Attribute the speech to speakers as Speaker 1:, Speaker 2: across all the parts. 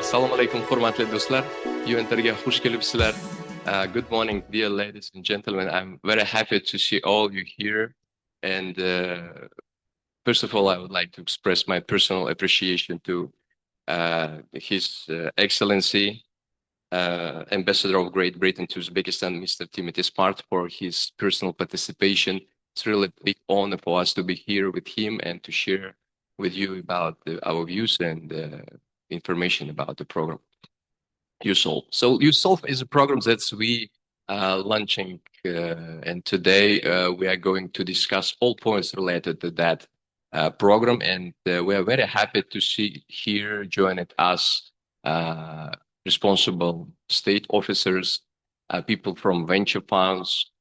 Speaker 1: Assalomu alaykum, hurmatli do'stlar. Venture'ga xush kelibsizlar. Good morning, dear ladies and gentlemen. I'm very happy to see all you here. And first of all, I would like to express my personal appreciation to His Excellency, Ambassador of Great Britain to Uzbekistan, Mr. Timothy Smart, for his personal participation. It's really a big honor for us to be here with him and to share with you about our views and information about the program USolve. So USolve is a program that we launching, and today we are going to discuss all points related to that program, and we are very happy to see here joining us responsible state officers, people from venture funds,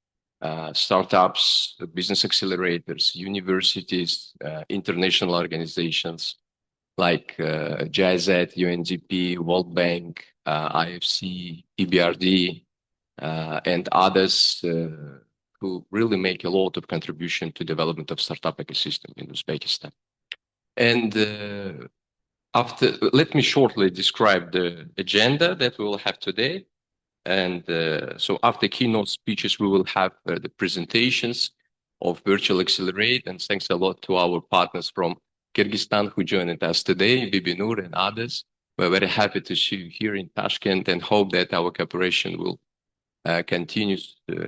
Speaker 1: startups, business accelerators, universities, international organizations like GIZ, UNDP, World Bank, IFC, EBRD, and others who really make a lot of contribution to development of startup ecosystem in Uzbekistan. And let me shortly describe the agenda that we will have today. And so after keynote speeches, we will have the presentations of Virtual Accelerate. And thanks a lot to our partners from Kyrgyzstan who joined us today, Bibinur and others. We're very happy to see you here in Tashkent and hope that our cooperation will continue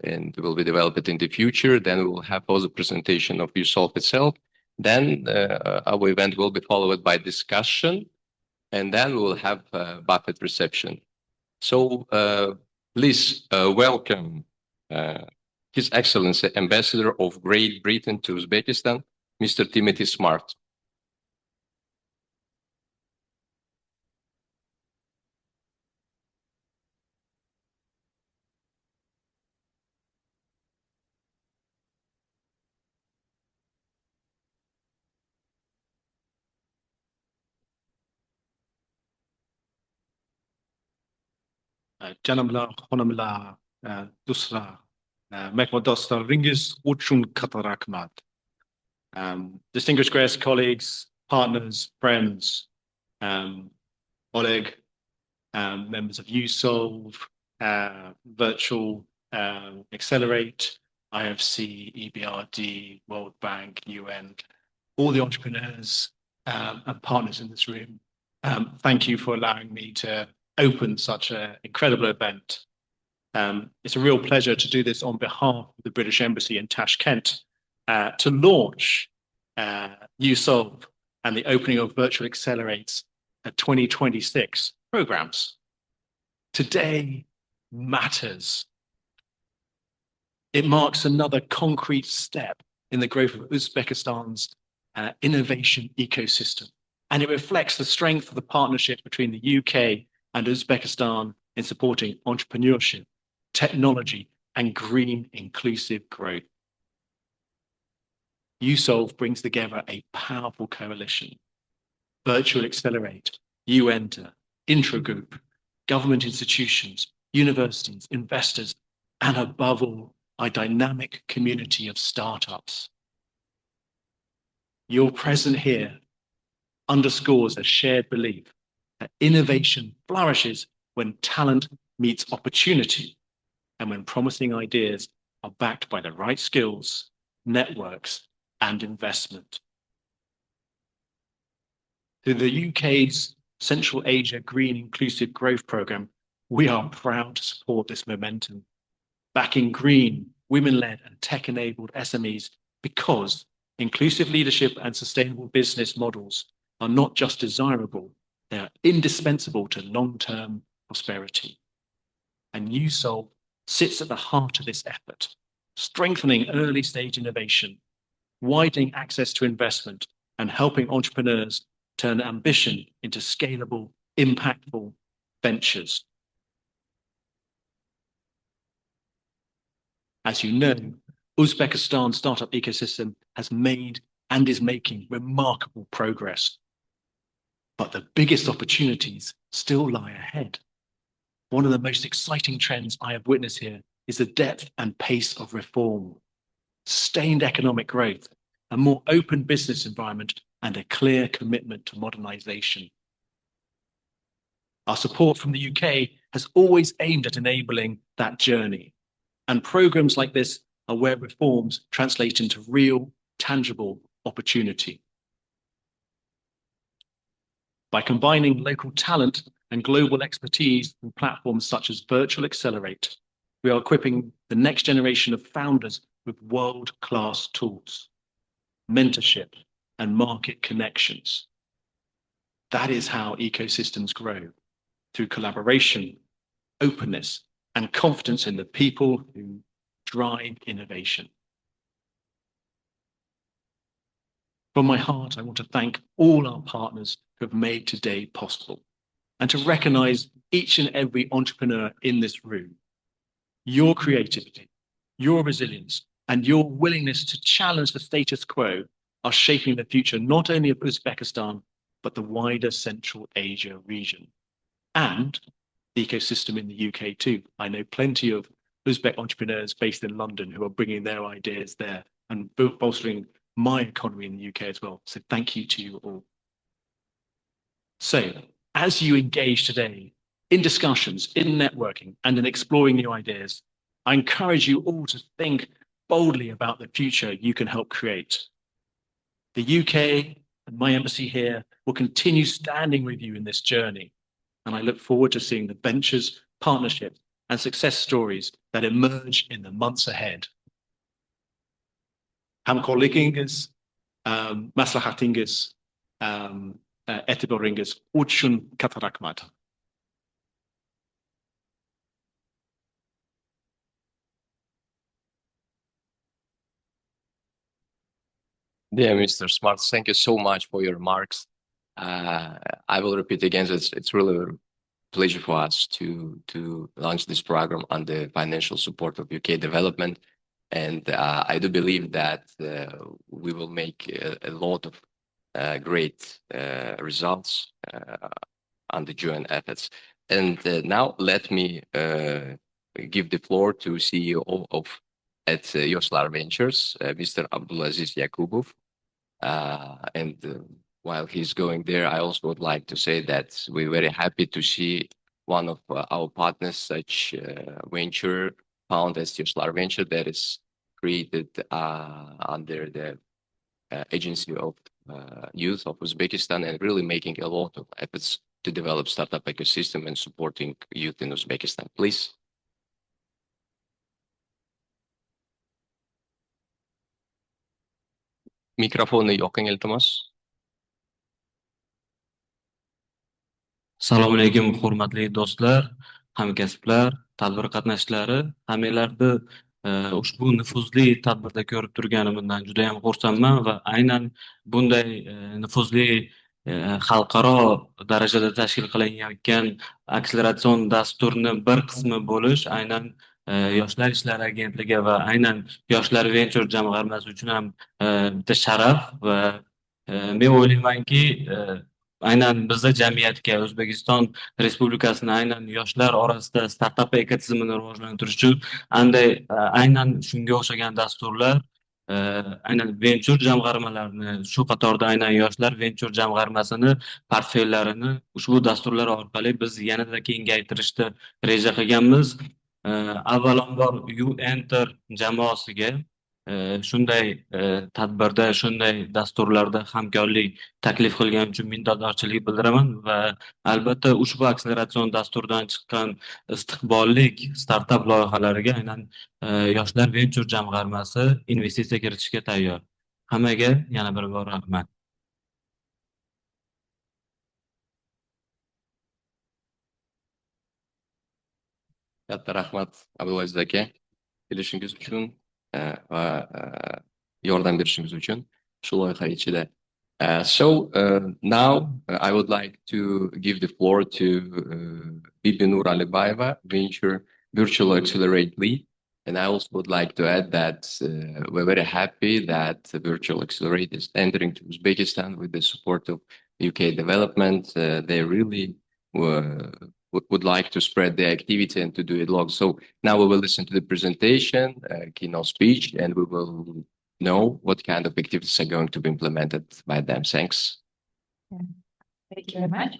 Speaker 1: and will be developed in the future. Then we will have also presentation of USolve itself. Then our event will be followed by discussion, and then we will have buffet reception. So please welcome His Excellency Ambassador of Great Britain to Uzbekistan, Mr. Timothy Smart.
Speaker 2: Janamlar, Honamlar, Dusra, Mekwadostar Ringis, Uchun Katarakmat. Distinguished guests, colleagues, partners, friends, Oleg, members of USolve, Virtual, Accelerate, IFC, EBRD, World Bank, UN, all the entrepreneurs and partners in this room. Thank you for allowing me to open such an incredible event. It's a real pleasure to do this on behalf of the British Embassy in Tashkent to launch USolve and the opening of Virtual Accelerate's 2026 programs. Today matters. It marks another concrete step in the growth of Uzbekistan's innovation ecosystem, and it reflects the strength of the partnership between the UK and Uzbekistan in supporting entrepreneurship, technology, and green inclusive growth. USolve brings together a powerful coalition. Virtual Accelerate, UEnter, Intragroup, government institutions, universities, investors, and above all, a dynamic community of startups. Your presence here underscores a shared belief that innovation flourishes when talent meets opportunity and when promising ideas are backed by the right skills, networks, and investment. Through the UK's Central Asia Green Inclusive Growth Programme, we are proud to support this momentum, backing green, women-led and tech-enabled SMEs because inclusive leadership and sustainable business models are not just desirable, they are indispensable to long-term prosperity. And USolve sits at the heart of this effort, strengthening early-stage innovation, widening access to investment, and helping entrepreneurs turn ambition into scalable, impactful ventures. As you know, Uzbekistan's startup ecosystem has made and is making remarkable progress. But the biggest opportunities still lie ahead. One of the most exciting trends I have witnessed here is the depth and pace of reform, sustained economic growth, a more open business environment, and a clear commitment to modernization. Our support from the UK has always aimed at enabling that journey. And programs like this are where reforms translate into real, tangible opportunity. By combining local talent and global expertise through platforms such as Virtual Accelerate, we are equipping the next generation of founders with world-class tools, mentorship, and market connections. That is how ecosystems grow, through collaboration, openness, and confidence in the people who drive innovation. From my heart, I want to thank all our partners who have made today possible, and to recognize each and every entrepreneur in this room. Your creativity, your resilience, and your willingness to challenge the status quo are shaping the future not only of Uzbekistan, but the wider Central Asia region, and the ecosystem in the UK too. I know plenty of Uzbek entrepreneurs based in London who are bringing their ideas there and bolstering my economy in the UK as well. So thank you to you all. So as you engage today in discussions, in networking, and in exploring new ideas, I encourage you all to think boldly about the future you can help create. The UK and my embassy here will continue standing with you in this journey. And I look forward to seeing the ventures, partnerships, and success stories that emerge in the months ahead. Hamkorligingiz, maslahatingiz, e'tiboringiz uchun katta rahmat.
Speaker 1: Dear Mr. Smart, thank you so much for your remarks. I will repeat again, it's really a pleasure for us to launch this program on the financial support of UK development. And I do believe that we will make a lot of great results on the joint efforts. And now let me give the floor to CEO of Yoshlar Ventures, Mr. Abdulaziz Yakubov. While he's going there, I also would like to say that we're very happy to see one of our partners, such venture found as Yoshlar Venture, that is created under the agency of youth of Uzbekistan, and really making a lot of efforts to develop startup ecosystem and supporting youth in Uzbekistan. Please. Mikrofonni yoqing, iltimos.
Speaker 3: Assalomu alaykum, hurmatli do'stlar, hamkasblar, tadbir qatnashchilari. Hammalarni ushbu nufuzli tadbirda ko'rib turganimdan juda ham xursandman va aynan bunday nufuzli xalqaro darajada tashkil qilinayotgan akselratsion dasturni bir qismi bo'lish aynan Yoshlar ishlari agentligi va aynan Yoshlar Venture jamg'armasi uchun ham bitta sharaf va men o'ylaymanki aynan bizda jamiyatga, O'zbekiston Respublikasini aynan yoshlar orasida startup ekotizimini rivojlantirish uchun aynan shunga o'xshagan dasturlar, aynan venture jamg'armalarini, shu qatorda aynan Yoshlar Venture jamg'armasini portfellarini ushbu dasturlar orqali biz yanada kengaytirishni reja qilganmiz. Avvalambor UEnter jamoasiga shunday tadbirda, shunday dasturlarda hamkorlik taklif qilgani uchun minnatdorchilik bildiraman va albatta ushbu akselratsion dasturdan chiqqan istiqbollik startup loyihalariga aynan Yoshlar Venture jamg'armasi investitsiya kiritishga tayyor. Hammaga yana bir bor rahmat.
Speaker 1: Katta rahmat Abdulaziz aka, kelishingiz uchun va yordam berishingiz uchun shu loyiha ichida. Now I would like to give the floor to Bibi Nur Alibayeva, Venture Virtual Accelerate Lead. And I also would like to add that we're very happy that Virtual Accelerate is entering to Uzbekistan with the support of UK development. They really would like to spread the activity and to do it long. So now we will listen to the presentation, keynote speech, and we will know what kind of activities are going to be implemented by them. Thanks.
Speaker 4: Thank you very much.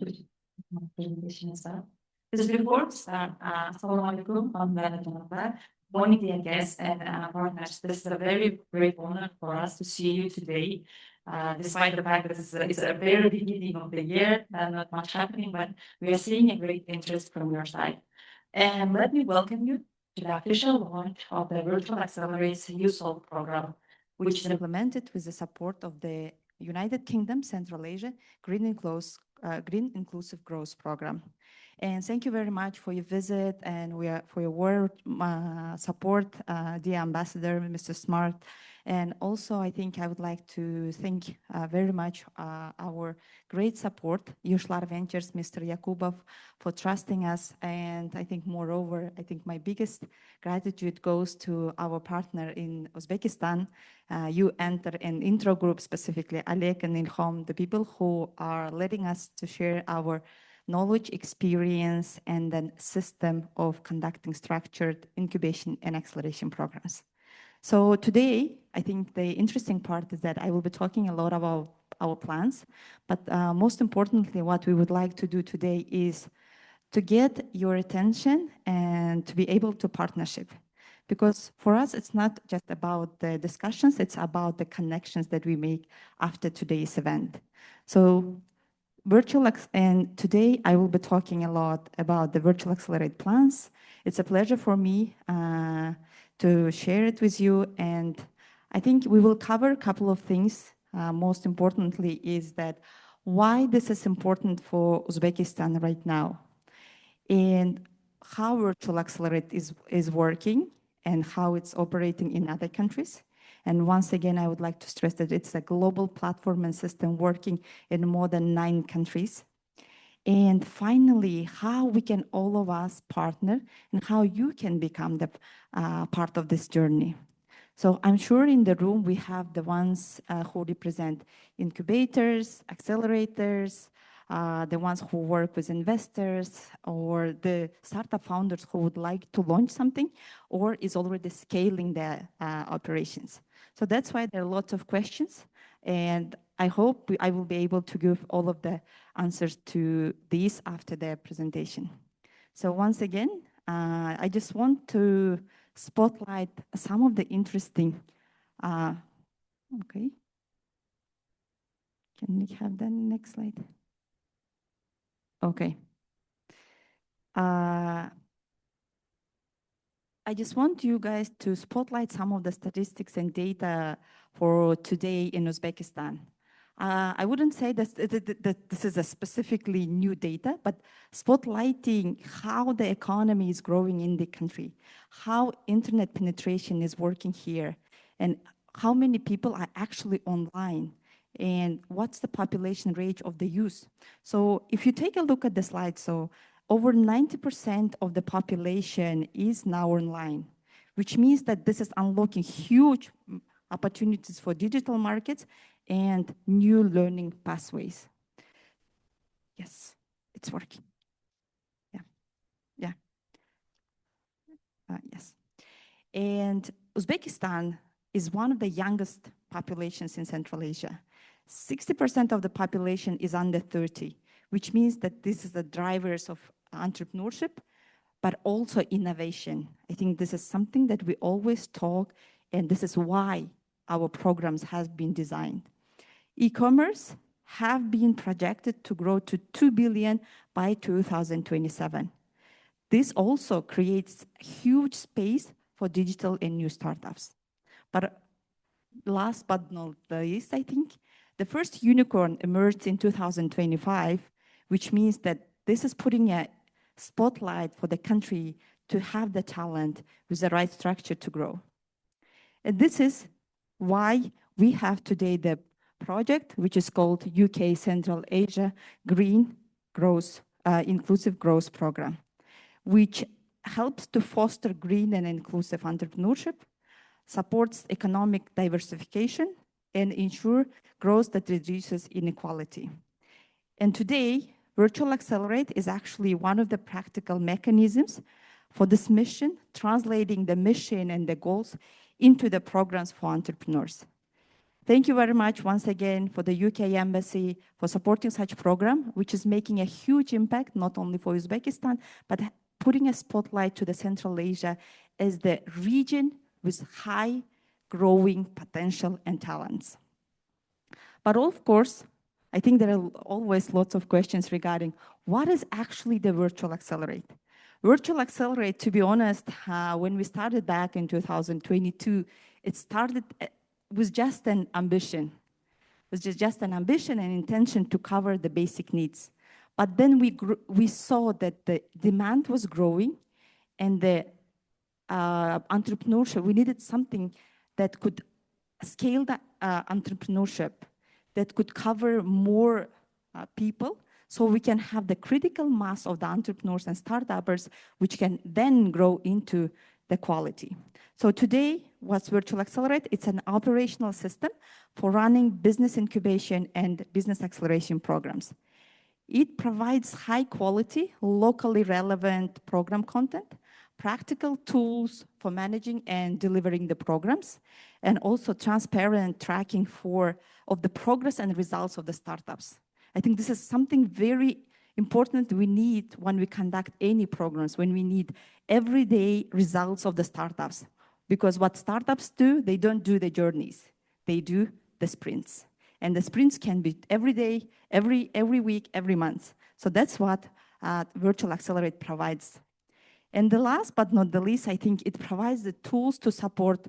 Speaker 4: my presentation as well. Because before we start, Assalamualaikum, warahmatullahi. Morning, dear guests and partners. This is a very great honor for us to see you today. Despite the fact that it's a very beginning of the year, not much happening, but we are seeing a great interest from your side. And let me welcome you to the official launch of the Virtual Accelerates USolve program, which is implemented with the support of the United Kingdom, Central Asia Green Inclusive Growth Program. And thank you very much for your visit and for your word support, dear Ambassador, Mr. Smart. And also, I think I would like to thank very much our great support, Yoshlar Ventures, Mr. Yakubov, for trusting us. And I think moreover, I think my biggest gratitude goes to our partner in Uzbekistan. You enter an intro group, specifically Alek and Ilkhom, the people who are letting us to share our knowledge, experience, and then system of conducting structured incubation and acceleration programs. So today, I think the interesting part is that I will be talking a lot about our plans, but most importantly, what we would like to do today is to get your attention and to be able to partnership. Because for us, it's not just about the discussions, it's about the connections that we make after today's event. So and today I will be talking a lot about the Virtual Accelerate plans. It's a pleasure for me to share it with you. And I think we will cover a couple of things. Most importantly is that why this is important for Uzbekistan right now and how Virtual Accelerate is working and how it's operating in other countries. And once again, I would like to stress that it's a global platform and system working in more than 9 countries. And finally, how we can all of us partner and how you can become the part of this journey. So I'm sure in the room we have the ones who represent incubators, accelerators, the ones who work with investors or the startup founders who would like to launch something or is already scaling their operations. So that's why there are lots of questions, and I hope I will be able to give all of the answers to these after the presentation. So once again, I just want to spotlight some of the interesting, okay. Can we have the next slide? Okay. I just want you guys to spotlight some of the statistics and data for today in Uzbekistan. I wouldn't say that this is a specifically new data, but spotlighting how the economy is growing in the country, how internet penetration is working here, and how many people are actually online, and what's the population rate of the youth. So if you take a look at the slide, so over 90% of the population is now online, which means that this is unlocking huge opportunities for digital markets and new learning pathways. Yes, it's working. Yeah. Yes. And Uzbekistan is one of the youngest populations in Central Asia. 60% of the population is under 30, which means that this is the drivers of entrepreneurship, but also innovation. I think this is something that we always talk, and this is why our programs have been designed. E-commerce have been projected to grow to 2 billion by 2027. This also creates huge space for digital and new startups. But last but not least, I think, the first unicorn emerged in 2025, which means that this is putting a spotlight for the country to have the talent with the right structure to grow. And this is why we have today the project, which is called UK Central Asia Green Growth, Inclusive Growth Program, which helps to foster green and inclusive entrepreneurship, supports economic diversification, and ensure growth that reduces inequality. And today, Virtual Accelerate is actually one of the practical mechanisms for this mission, translating the mission and the goals into the programs for entrepreneurs.
Speaker 5: Thank you very much once again for the UK Embassy for supporting such program, which is making a huge impact, not only for Uzbekistan, but putting a spotlight to the Central Asia as the region with high growing potential and talents. But of course, I think there are always lots of questions regarding what is actually the Virtual Accelerate. Virtual Accelerate, to be honest, when we started back in 2022, it started with just an ambition. It was just an ambition and intention to cover the basic needs. But then we saw that the demand was growing and the entrepreneurship, we needed something that could scale the entrepreneurship, that could cover more people, so we can have the critical mass of the entrepreneurs and startups, which can then grow into the quality. So today, what's Virtual Accelerate? It's an operational system for running business incubation and business acceleration programs. It provides high quality, locally relevant program content, practical tools for managing and delivering the programs, and also transparent tracking of the progress and results of the startups. I think this is something very important we need when we conduct any programs, when we need everyday results of the startups. Because what startups do, they don't do the journeys, they do the sprints. And the sprints can be every day, every week, every month. So that's what Virtual Accelerate provides. And the last but not the least, I think it provides the tools to support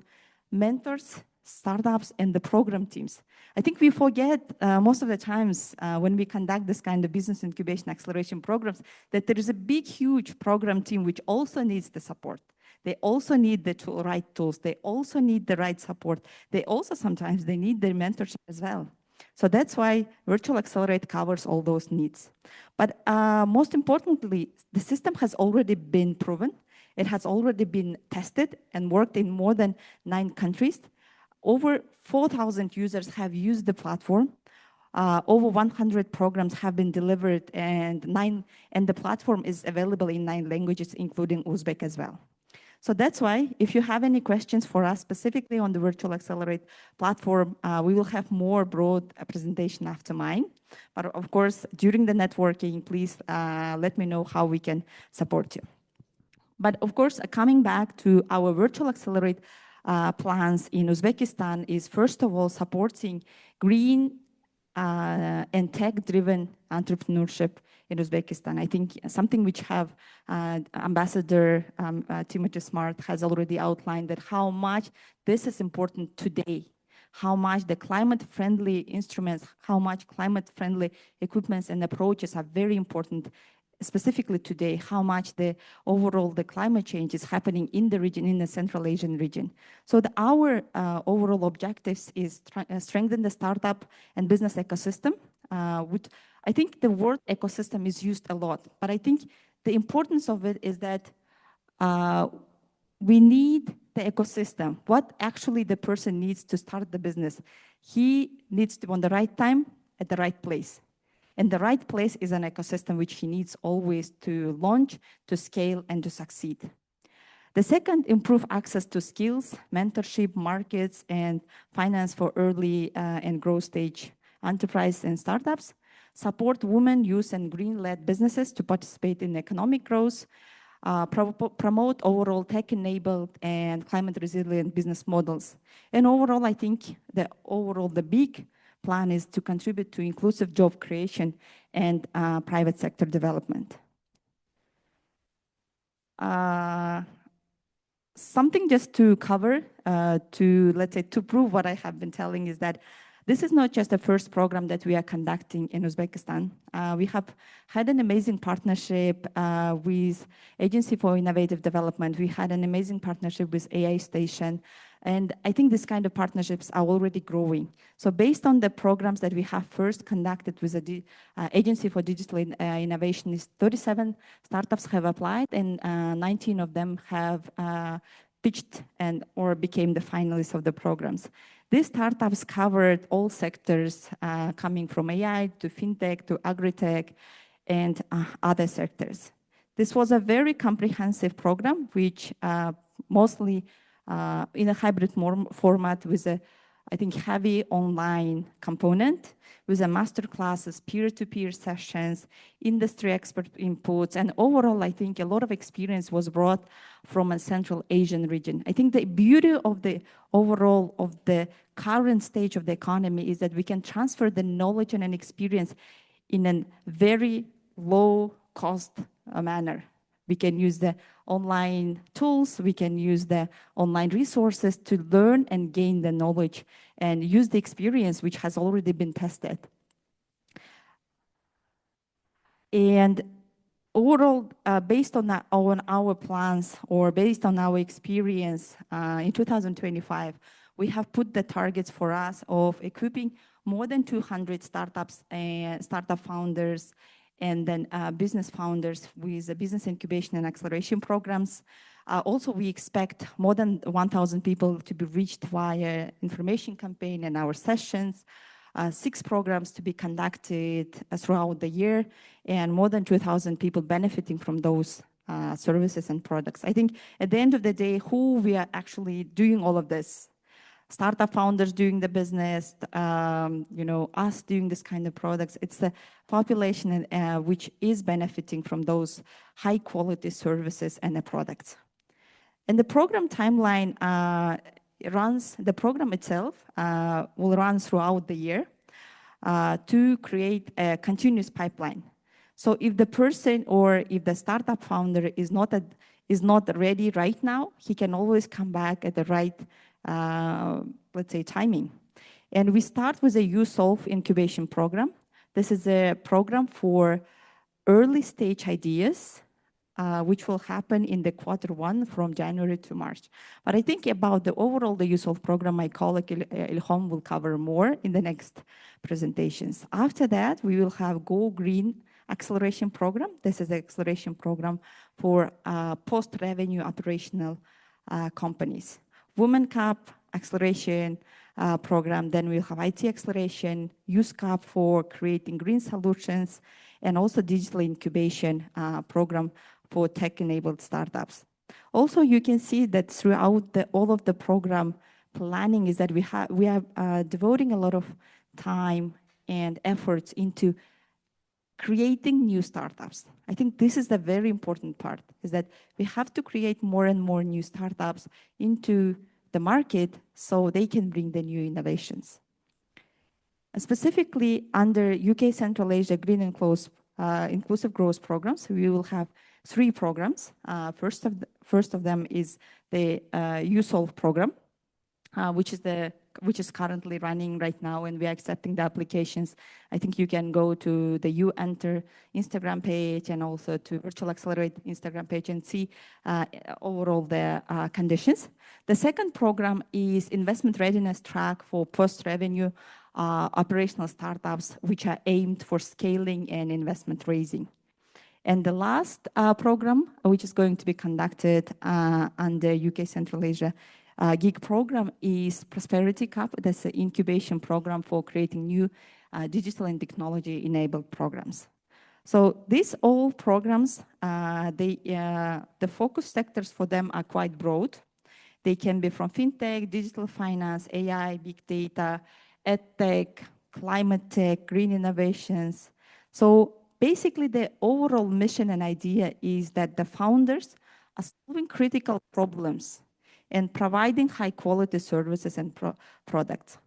Speaker 5: mentors, startups, and the program teams. I think we forget most of the times when we conduct this kind of business incubation acceleration programs that there is a big, huge program team which also needs the support. They also need the right tools. They also need the right support. They also sometimes they need their mentorship as well. So that's why Virtual Accelerate covers all those needs. But most importantly, the system has already been proven. It has already been tested and worked in more than 9 countries. Over 4,000 users have used the platform. Over 100 programs have been delivered, and the platform is available in 9 languages, including Uzbek as well. So that's why, if you have any questions for us specifically on the Virtual Accelerate platform, we will have more broad presentation after mine. But of course, during the networking, please let me know how we can support you. But of course, coming back to our Virtual Accelerate plans in Uzbekistan is first of all supporting green and tech-driven entrepreneurship in Uzbekistan. I think something which have Ambassador Timothy Smart has already outlined that how much this is important today, how much the climate-friendly instruments, how much climate-friendly equipments and approaches are very important, specifically today, how much the climate change is happening in the region, in the Central Asian region. So our overall objectives is strengthen the startup and business ecosystem. I think the word ecosystem is used a lot, but I think the importance of it is that we need the ecosystem. What actually the person needs to start the business. He needs to be on the right time at the right place. And the right place is an ecosystem which he needs always to launch, to scale, and to succeed. The second, improve access to skills, mentorship, markets, and finance for early and growth stage enterprise and startups. Support women, youth, and green-led businesses to participate in economic growth. Promote overall tech-enabled and climate-resilient business models. And overall, I think the big plan is to contribute to inclusive job creation and private sector development. Something just to cover, to prove what I have been telling is that this is not just the first program that we are conducting in Uzbekistan. We have had an amazing partnership with Agency for Innovative Development. We had an amazing partnership with AI Station. And I think this kind of partnerships are already growing. So based on the programs that we have first conducted with the Agency for Digital Innovation, 37 startups have applied and 19 of them have pitched or became the finalists of the programs. These startups covered all sectors coming from AI to fintech to agri-tech and other sectors. This was a very comprehensive program which mostly in a hybrid format with I think, heavy online component with a master classes, peer-to-peer sessions, industry expert inputs, and overall, I think a lot of experience was brought from a Central Asian region. I think the beauty of the overall of the current stage of the economy is that we can transfer the knowledge and an experience in a very low cost manner. We can use the online tools, we can use the online resources to learn and gain the knowledge and use the experience which has already been tested. And overall, based on our plans or based on our experience in 2025, we have put the targets for us of equipping more than 200 startups and startup founders and then business founders with the business incubation and acceleration programs. Also, we expect more than 1,000 people to be reached via information campaign and our sessions, 6 programs to be conducted throughout the year, and more than 2,000 people benefiting from those services and products. I think at the end of the day, who we are actually doing all of this, startup founders doing the business, us doing this kind of products, it's the population which is benefiting from those high quality services and the products. And the program timeline the program itself will run throughout the year to create a continuous pipeline. So if the person or if the startup founder is not ready right now, he can always come back at the right, let's say, timing. And we start with a USolve incubation program. This is a program for early stage ideas, which will happen in the Q1 from January to March. But I think about the overall the USolve program, my colleague Ilkhom will cover more in the next presentations. After that, we will have Go Green acceleration program. This is the acceleration program for post-revenue operational companies. Women Cup acceleration program, then we'll have IT acceleration, Youth Cup for creating green solutions, and also digital incubation program for tech-enabled startups. Also, you can see that throughout all of the program planning is that we are devoting a lot of time and efforts into creating new startups. I think this is the very important part, is that we have to create more and more new startups into the market so they can bring the new innovations. And specifically under UK Central Asia Green and Inclusive Growth programs, we will have 3 programs. First of them is the USolve program, which is currently running right now, and we are accepting the applications. I think you can go to the Enter Instagram page and also to Virtual Accelerate Instagram page and see overall the conditions. The second program is investment readiness track for post-revenue operational startups, which are aimed for scaling and investment raising. And the last program, which is going to be conducted under UK Central Asia GIG program, is Prosperity Cup. That's an incubation program for creating new digital and technology-enabled programs. So these all programs, the focus sectors for them are quite broad. They can be from fintech, digital finance, AI, big data, edtech, climate tech, green innovations. So basically, the overall mission and idea is that the founders are solving critical problems and providing high quality services and products.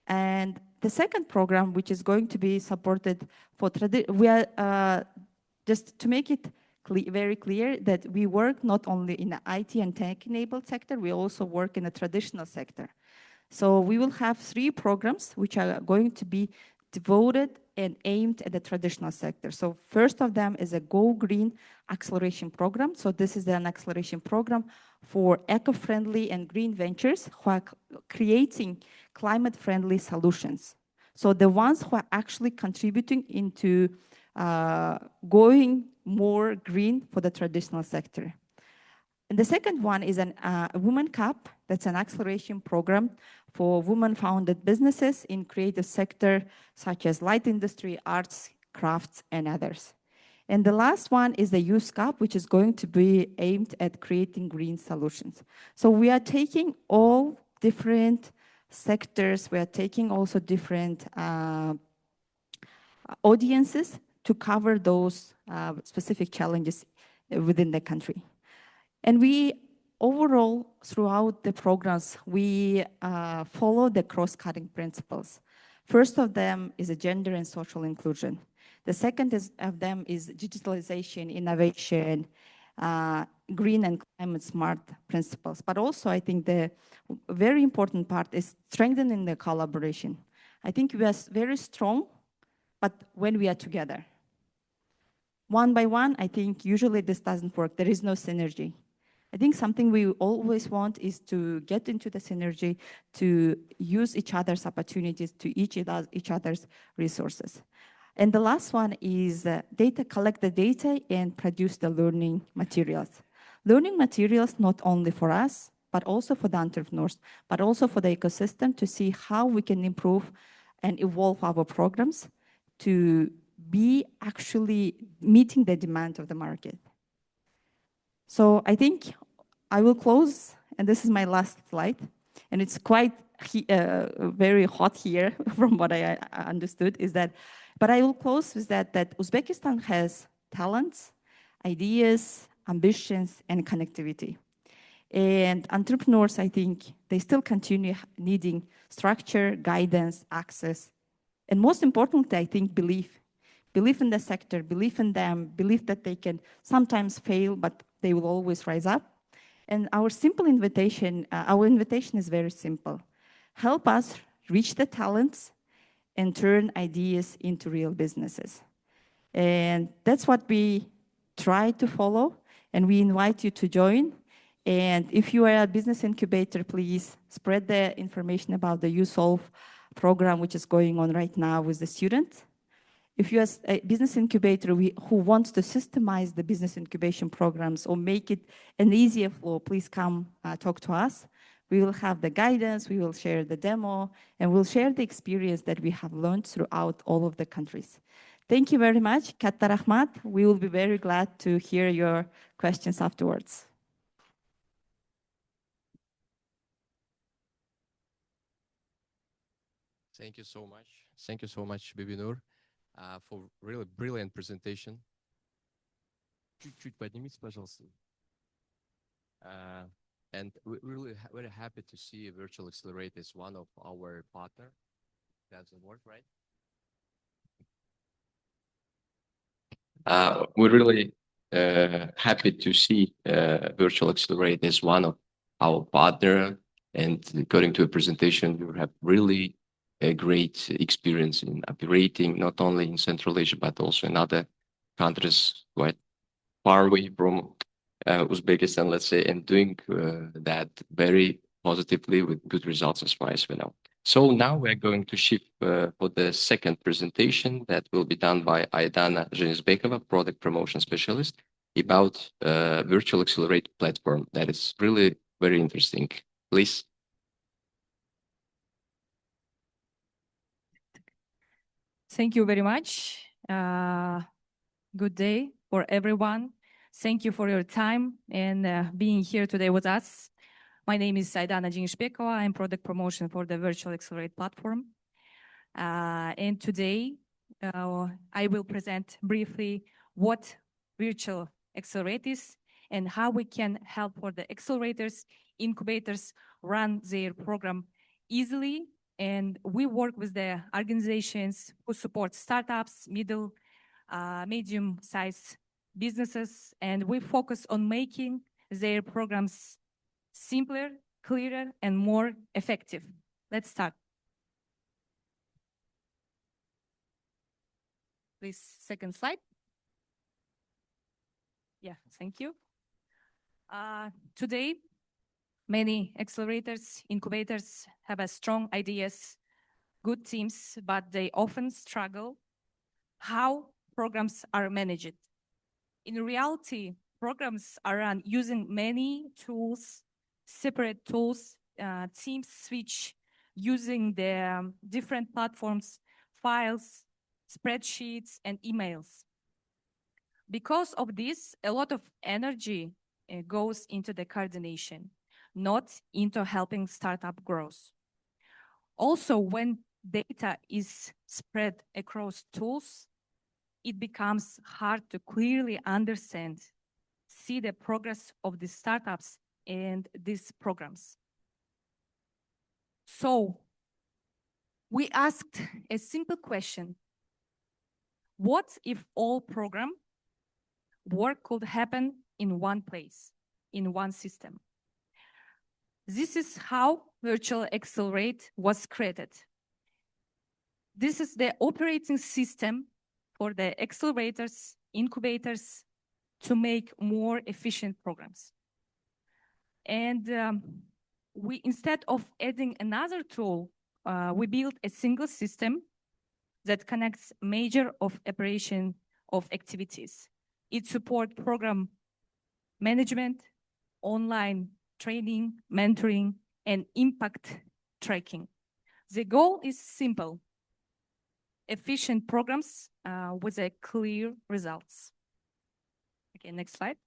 Speaker 5: And the second program, which is going to be supported for we are just to make it very clear that we work not only in the IT and tech-enabled sector, we also work in the traditional sector. So we will have 3 programs which are going to be devoted and aimed at the traditional sector. So first of them is a Go Green acceleration program. So this is an acceleration program for eco-friendly and green ventures who are creating climate-friendly solutions. So the ones who are actually contributing into going more green for the traditional sector. And the second one is a Women Cup. That's an acceleration program for women-founded businesses in creative sector, such as light industry, arts, crafts, and others. And the last one is the USCAP, which is going to be aimed at creating green solutions. So we are taking all different sectors. We are taking also different audiences to cover those specific challenges within the country. And we overall, throughout the programs, we follow the cross-cutting principles. First of them is a gender and social inclusion. The second of them is digitalization, innovation, green and climate smart principles. But also, I think the very important part is strengthening the collaboration. I think we are very strong, but when we are together. One by one, I think usually this doesn't work. There is no synergy. I think something we always want is to get into the synergy, to use each other's opportunities, to each other's resources. And the last one is data, collect the data and produce the learning materials. Learning materials not only for us, but also for the entrepreneurs, but also for the ecosystem to see how we can improve and evolve our programs to be actually meeting the demand of the market. So I think I will close, and this is my last slide, and it's quite very hot here from what I understood is that, but I will close with that Uzbekistan has talents, ideas, ambitions, and connectivity. And entrepreneurs, I think, they still continue needing structure, guidance, access, and most importantly, I think belief. Belief in the sector, belief in them, belief that they can sometimes fail, but they will always rise up. And our invitation is very simple. Help us reach the talents and turn ideas into real businesses. And that's what we try to follow, and we invite you to join. And if you are a business incubator, please spread the information about the USolve program, which is going on right now with the students. If you're a business incubator who wants to systemize the business incubation programs or make it an easier flow, please come talk to us. We will have the guidance, we will share the demo, and we'll share the experience that we have learned throughout all of the countries. Thank you very much. Katta rahmat. We will be very glad to hear your questions afterwards.
Speaker 1: Thank you so much. Thank you so much, Bibinur, for really brilliant presentation. Чуть-чуть поднимите, пожалуйста. And we're really very happy to see Virtual Accelerate as one of our partners. Doesn't work, right? We're really happy to see Virtual Accelerate as one of our partner. And according to a presentation, you have really a great experience in operating not only in Central Asia, but also in other countries quite far away from Uzbekistan, let's say, and doing that very positively with good results as far as we know. So now we're going to shift for the second presentation that will be done by Aidana Zhenizbekova, Product Promotion Specialist, about Virtual Accelerate platform. That is really very interesting. Please.
Speaker 6: Thank you very much. Good day for everyone. Thank you for your time and being here today with us. My name is Aidana Zhenizbekova. I'm product promotion for the Virtual Accelerate platform. And today, I will present briefly what Virtual Accelerate is and how we can help for the accelerators, incubators run their program easily. And we work with the organizations who support startups, medium-sized businesses, and we focus on making their programs simpler, clearer, and more effective. Let's start. Please, second slide. Yeah, thank you. Today, many accelerators, incubators have a strong ideas, good teams, but they often struggle how programs are managed. In reality, programs are run using many tools, separate tools, teams switch using the different platforms, files, spreadsheets, and emails. Because of this, a lot of energy goes into the coordination, not into helping startup growth. Also, when data is spread across tools, it becomes hard to clearly understand, see the progress of the startups and these programs. So we asked a simple question. What if all program work could happen in one place, in one system? This is how Virtual Accelerate was created. This is the operating system for the accelerators, incubators to make more efficient programs. And we, instead of adding another tool, we built a single system that connects major of operation of activities. It supports program management, online training, mentoring, and impact tracking. The goal is simple: efficient programs with a clear results. Okay, next slide.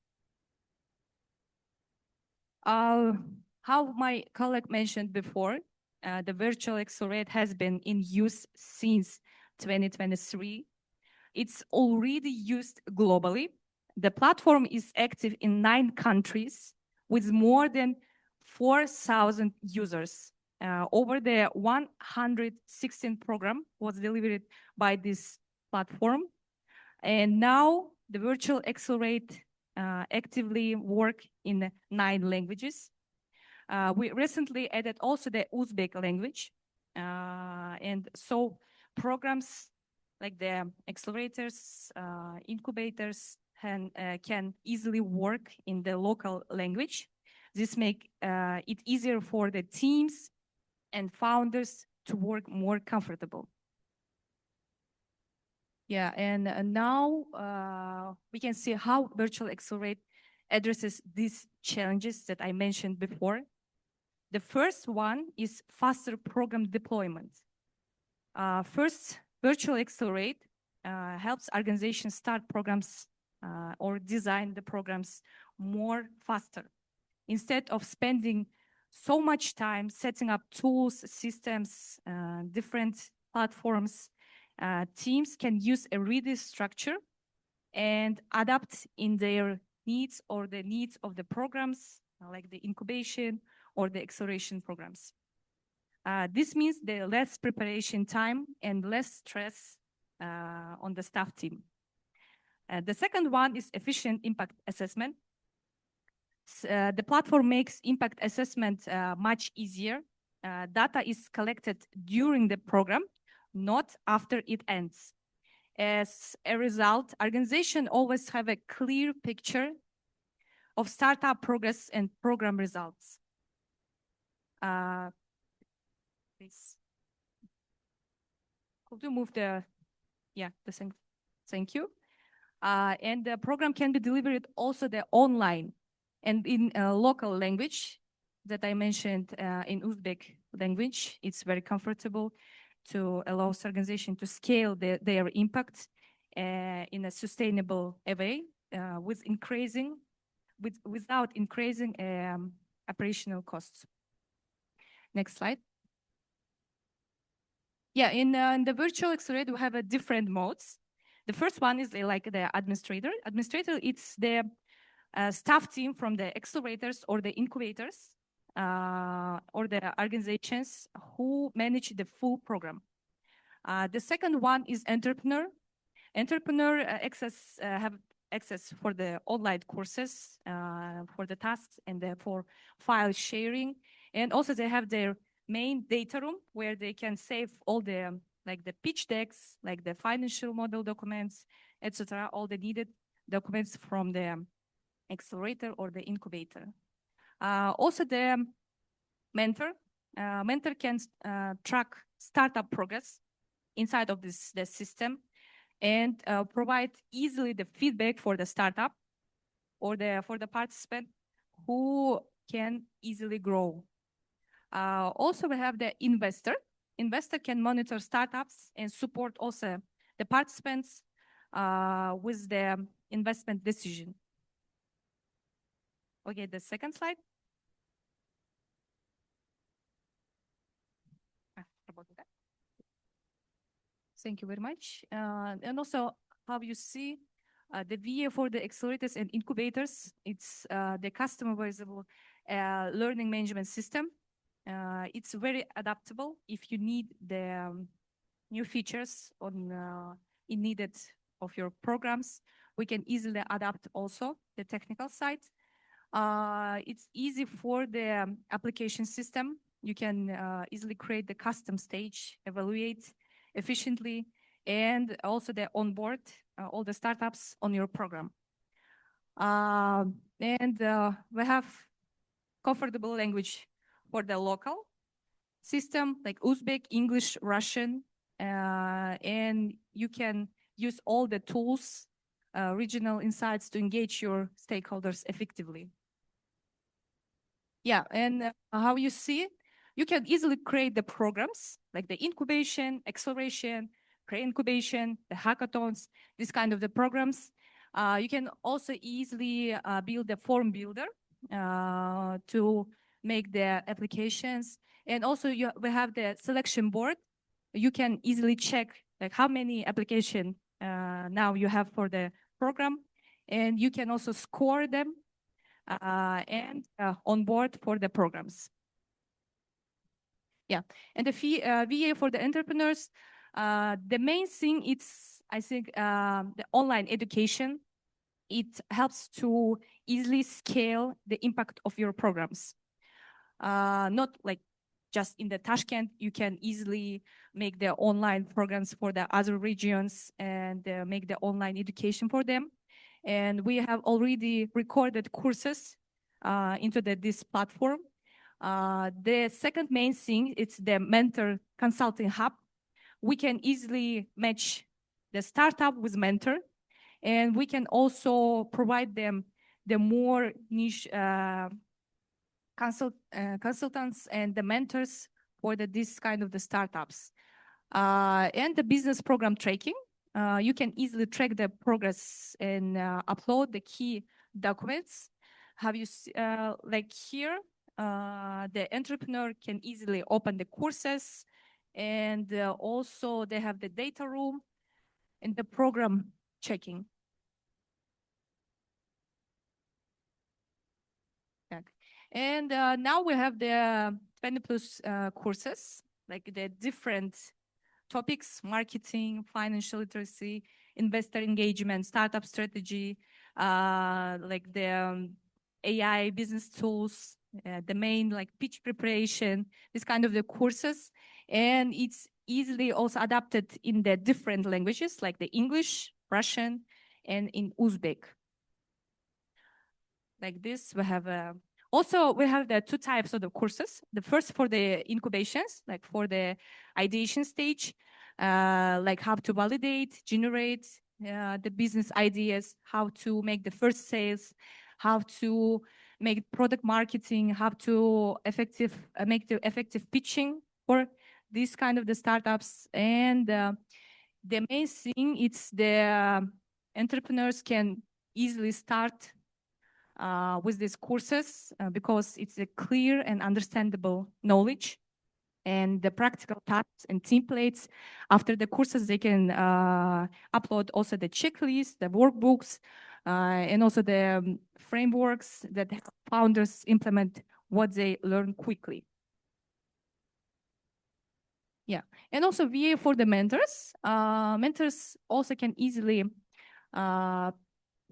Speaker 6: How my colleague mentioned before, the Virtual Accelerate has been in use since 2023. It's already used globally. The platform is active in 9 countries with more than 4,000 users. Over the 116 program was delivered by this platform. And now the Virtual Accelerate actively work in 9 languages. We recently added also the Uzbek language. And so programs like the accelerators, incubators can easily work in the local language. This make it easier for the teams and founders to work more comfortable. Yeah, and now we can see how Virtual Accelerate addresses these challenges that I mentioned before. The first one is faster program deployment. First, Virtual Accelerate helps organizations start programs or design the programs more faster. Instead of spending so much time setting up tools, systems, different platforms, teams can use a ready structure and adapt in their needs or the needs of the programs, like the incubation or the acceleration programs. This means the less preparation time and less stress on the staff team. The second one is efficient impact assessment. The platform makes impact assessment much easier. Data is collected during the program, not after it ends. As a result, organizations always have a clear picture of startup progress and program results. Please. Could you move the thing? Thank you. And the program can be delivered also the online and in a local language that I mentioned in Uzbek language. It's very comfortable to allow organization to scale their impact in a sustainable way without increasing operational costs. Next slide. Yeah, in the Virtual Accelerator, we have different modes. The first one is like the administrator. Administrator, it's the staff team from the accelerators or the incubators or the organizations who manage the full program. The second one is entrepreneur. Entrepreneur have access for the online courses, for the tasks, and for file sharing. And also they have their main data room where they can save all the like the pitch decks, like the financial model documents, etc., all the needed documents from the accelerator or the incubator. Also the mentor. Mentor can track startup progress inside of the system and provide easily the feedback for the startup or for the participant who can easily grow. Also, we have the investor. Investor can monitor startups and support also the participants with the investment decision. Okay, the second slide. About that. Thank you very much. And also, how you see the VA for the accelerators and incubators, it's the customer visible learning management system. It's very adaptable if you need the new features on in needed of your programs. We can easily adapt also the technical side. It's easy for the application system. You can easily create the custom stage, evaluate efficiently, and also the onboard all the startups on your program. And we have comfortable language for the local system like Uzbek, English, Russian, and you can use all the tools, regional insights to engage your stakeholders effectively. Yeah, and how you see, you can easily create the programs like the incubation, acceleration, pre-incubation, the hackathons, this kind of the programs. You can also easily build a form builder to make the applications. And also we have the selection board. You can easily check like how many application now you have for the program. And you can also score them and on board for the programs. Yeah, and the VA for the entrepreneurs, the main thing it's, I think, the online education. It helps to easily scale the impact of your programs. Not like just in the Tashkent, you can easily make the online programs for the other regions and make the online education for them. And we have already recorded courses into this platform. The second main thing, it's the mentor consulting hub. We can easily match the startup with mentor, and we can also provide them the more niche consultants and the mentors for this kind of the startups. And the business program tracking. You can easily track the progress and upload the key documents. Have you like here, the entrepreneur can easily open the courses, and also they have the data room and the program checking. And now we have the 20 plus courses, like the different topics: marketing, financial literacy, investor engagement, startup strategy, like the AI business tools, the main like pitch preparation, this kind of the courses. And it's easily also adapted in the different languages like the English, Russian, and in Uzbek. Like this, we have also we have the two types of the courses. The first for the incubations, like for the ideation stage, like how to validate, generate the business ideas, how to make the first sales, how to make product marketing, how to make the effective pitching for this kind of the startups. And the main thing, it's the entrepreneurs can easily start with these courses because it's a clear and understandable knowledge, and the practical tasks and templates. After the courses, they can upload also the checklists, the workbooks, and also the frameworks that founders implement what they learn quickly. Yeah, and also VA for the mentors. Mentors also can easily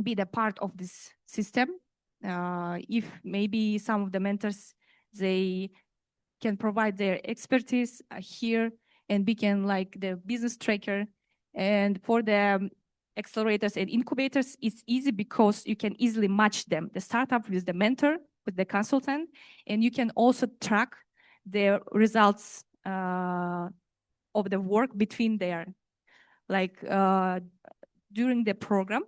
Speaker 6: be the part of this system. If maybe some of the mentors, they can provide their expertise here, and become like the business tracker. And for the accelerators and incubators, it's easy because you can easily match them, the startup with the mentor, with the consultant, and you can also track the results of the work between there. Like during the program,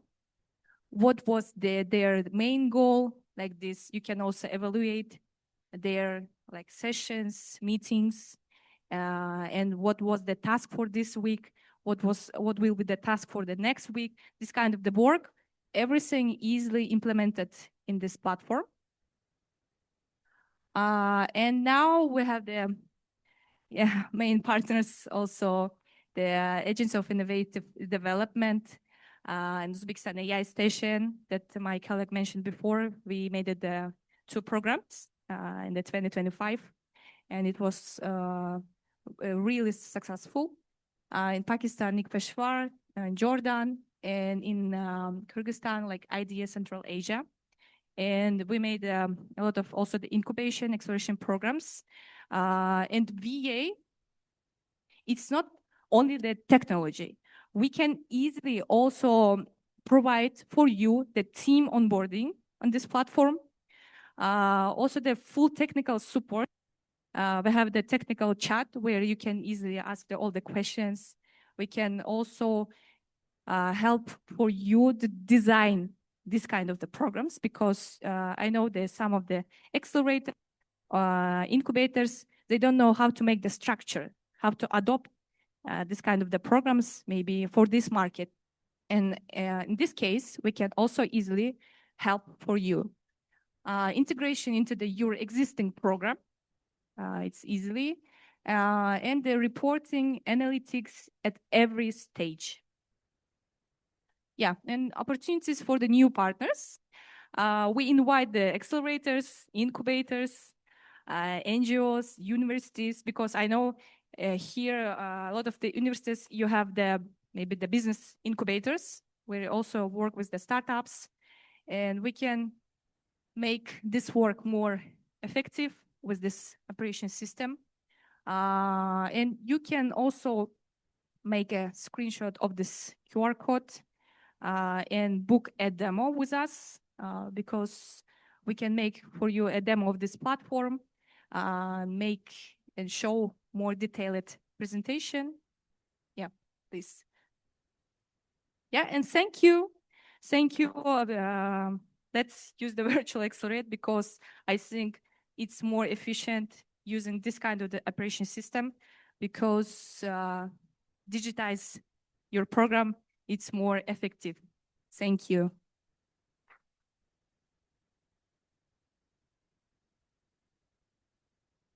Speaker 6: what was their main goal? Like this, you can also evaluate their like sessions, meetings, and what was the task for this week, what will be the task for the next week. This kind of the work everything easily implemented in this platform. And now we have the main partners also, the Agents of Innovative Development and Uzbekistan AI Station that my colleague mentioned before. We made it the 2 programs in the 2025, and it was really successful. In Pakistan, Nik Peshawar, in Jordan, and in Kyrgyzstan, like IDEA Central Asia. And we made a lot of also the incubation acceleration programs. And VA, it's not only the technology. We can easily also provide for you the team onboarding on this platform. Also the full technical support. We have the technical chat where you can easily ask all the questions. We can also help for you to design this kind of the programs, because I know there's some of the accelerator incubators, they don't know how to make the structure, how to adopt this kind of the programs maybe for this market. And in this case, we can also easily help for you. Integration into your existing program, it's easily, and the reporting analytics at every stage. Yeah, and opportunities for the new partners. We invite the accelerators, incubators, NGOs, universities, because I know here a lot of the universities, you have maybe the business incubators, where we also work with the startups, and we can make this work more effective with this operation system. And you can also make a screenshot of this QR code and book a demo with us, because we can make for you a demo of this platform, make and show more detailed presentation. Yeah, please. Yeah, and thank you. Thank you. Let's use the virtual accelerate, because I think it's more efficient using this kind of the operation system, because digitize your program, it's more effective. Thank you.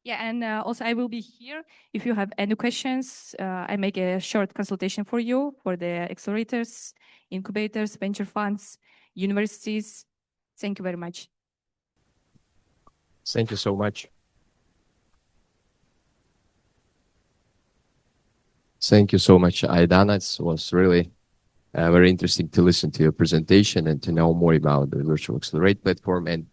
Speaker 6: Yeah, and also I will be here if you have any questions. I make a short consultation for you for the accelerators, incubators, venture funds, universities. Thank you very much.
Speaker 1: Thank you so much. Thank you so much, Aidana. It was really very interesting to listen to your presentation and to know more about the Virtual Accelerate platform. And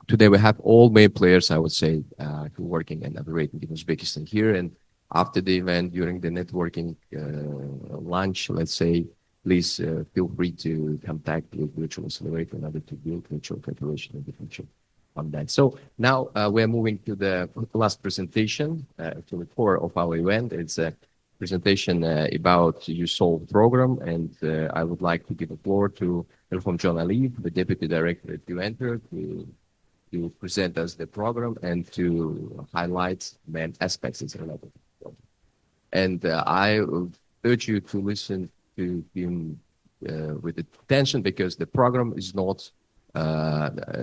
Speaker 1: today we have all main players, I would say, who are working and operating in Uzbekistan here. And after the event, during the networking lunch, let's say, please feel free to contact with Virtual Accelerate in order to build virtual cooperation in the future on that. So now we're moving to the last presentation, actually 4 of our event. It's a presentation about USolve program, and I would like to give the floor to Ilkhomjon Aliev, the Deputy Director at UEnter, to present us the program and to highlight main aspects it's related to. And I urge you to listen to him with attention, because the program is not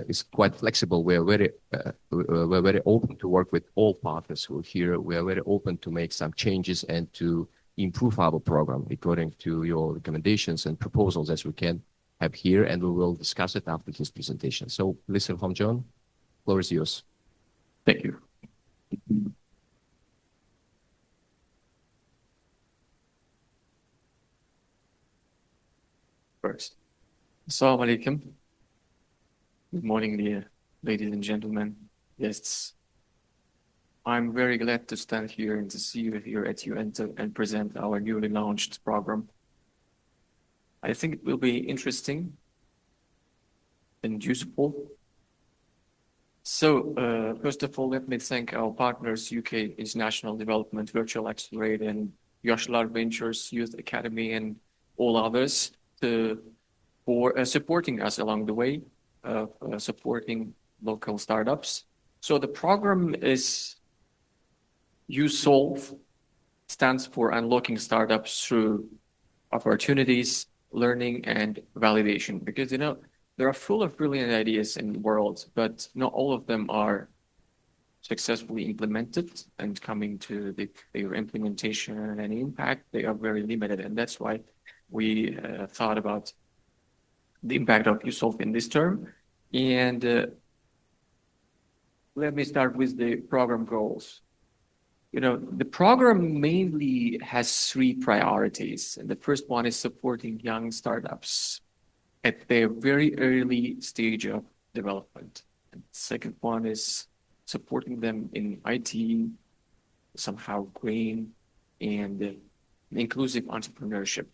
Speaker 1: is quite flexible. We're very open to work with all partners who are here. We are very open to make some changes and to improve our program according to your recommendations and proposals as we can have here, and we will discuss it after his presentation. So, please, Ilkhomjon, floor is yours.
Speaker 7: Thank you. First, Assalamu alaikum. Good morning, dear ladies and gentlemen, guests. I'm very glad to stand here and to see you here at UEnter and present our newly launched program. I think it will be interesting and useful. So, first of all, let me thank our partners, UK International Development, Virtual Accelerate, and Yoshlar Ventures, Youth Academy, and all others for supporting us along the way, supporting local startups. So the program is USolve, stands for Unlocking Startups Through Opportunities, learning and validation, because there are full of brilliant ideas in the world, but not all of them are successfully implemented, and coming to their implementation and impact, they are very limited. And that's why we thought about the impact of USolve in this term. And let me start with the program goals. The program mainly has three priorities. And the first one is supporting young startups at their very early stage of development. And the second one is supporting them in IT, somehow green, and inclusive entrepreneurship.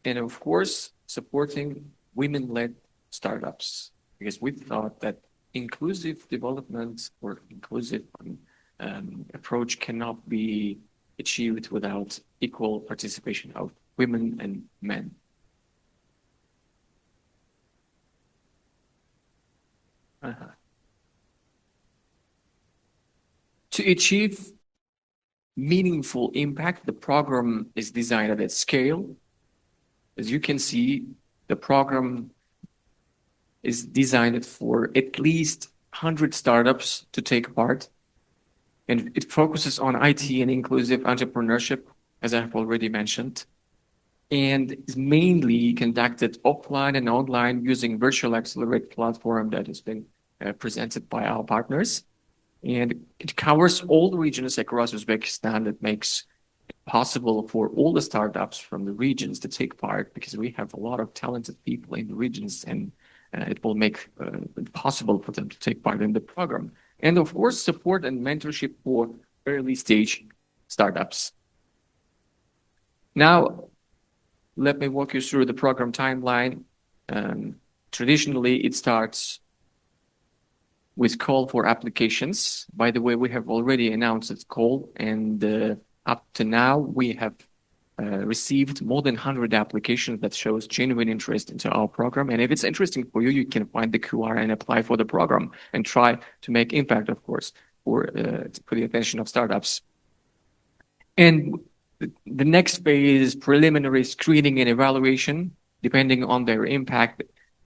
Speaker 7: And of course, supporting women-led startups, because we thought that inclusive development or inclusive approach cannot be achieved without equal participation of women and men. To achieve meaningful impact, the program is designed at scale. As you can see, the program is designed for at least 100 startups to take part. And it focuses on IT and inclusive entrepreneurship, as I have already mentioned, and is mainly conducted offline and online using Virtual Accelerate platform that has been presented by our partners. And it covers all the regions across Uzbekistan. That makes it possible for all the startups from the regions to take part, because we have a lot of talented people in the regions, and it will make it possible for them to take part in the program. And of course, support and mentorship for early stage startups. Now, let me walk you through the program timeline. Traditionally, it starts with call for applications. By the way, we have already announced its call, and up to now, we have received more than 100 applications that shows genuine interest into our program. And if it's interesting for you, you can find the QR and apply for the program and try to make impact, of course, for the attention of startups. And the next phase is preliminary screening and evaluation, depending on their impact,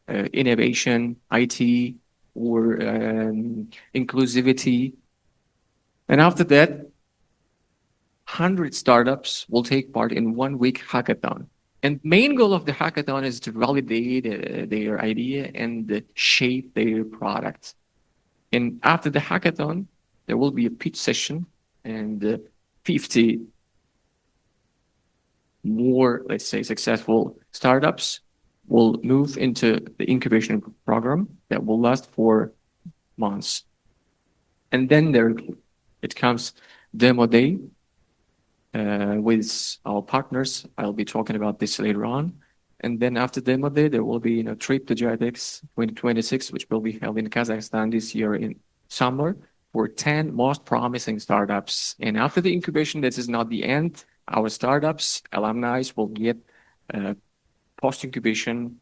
Speaker 7: innovation, IT, or inclusivity. And after that, 100 startups will take part in 1 week hackathon. And main goal of the hackathon is to validate their idea and shape their product. And after the hackathon, there will be a pitch session, and 50 more, let's say, successful startups will move into the incubation program that will last for months. And then it comes demo day with our partners. I'll be talking about this later on. And then after demo day, there will be a trip to GITEX 2026, which will be held in Kazakhstan this year in summer, for 10 most promising startups. And after the incubation, this is not the end. Our startups, alumni, will get post-incubation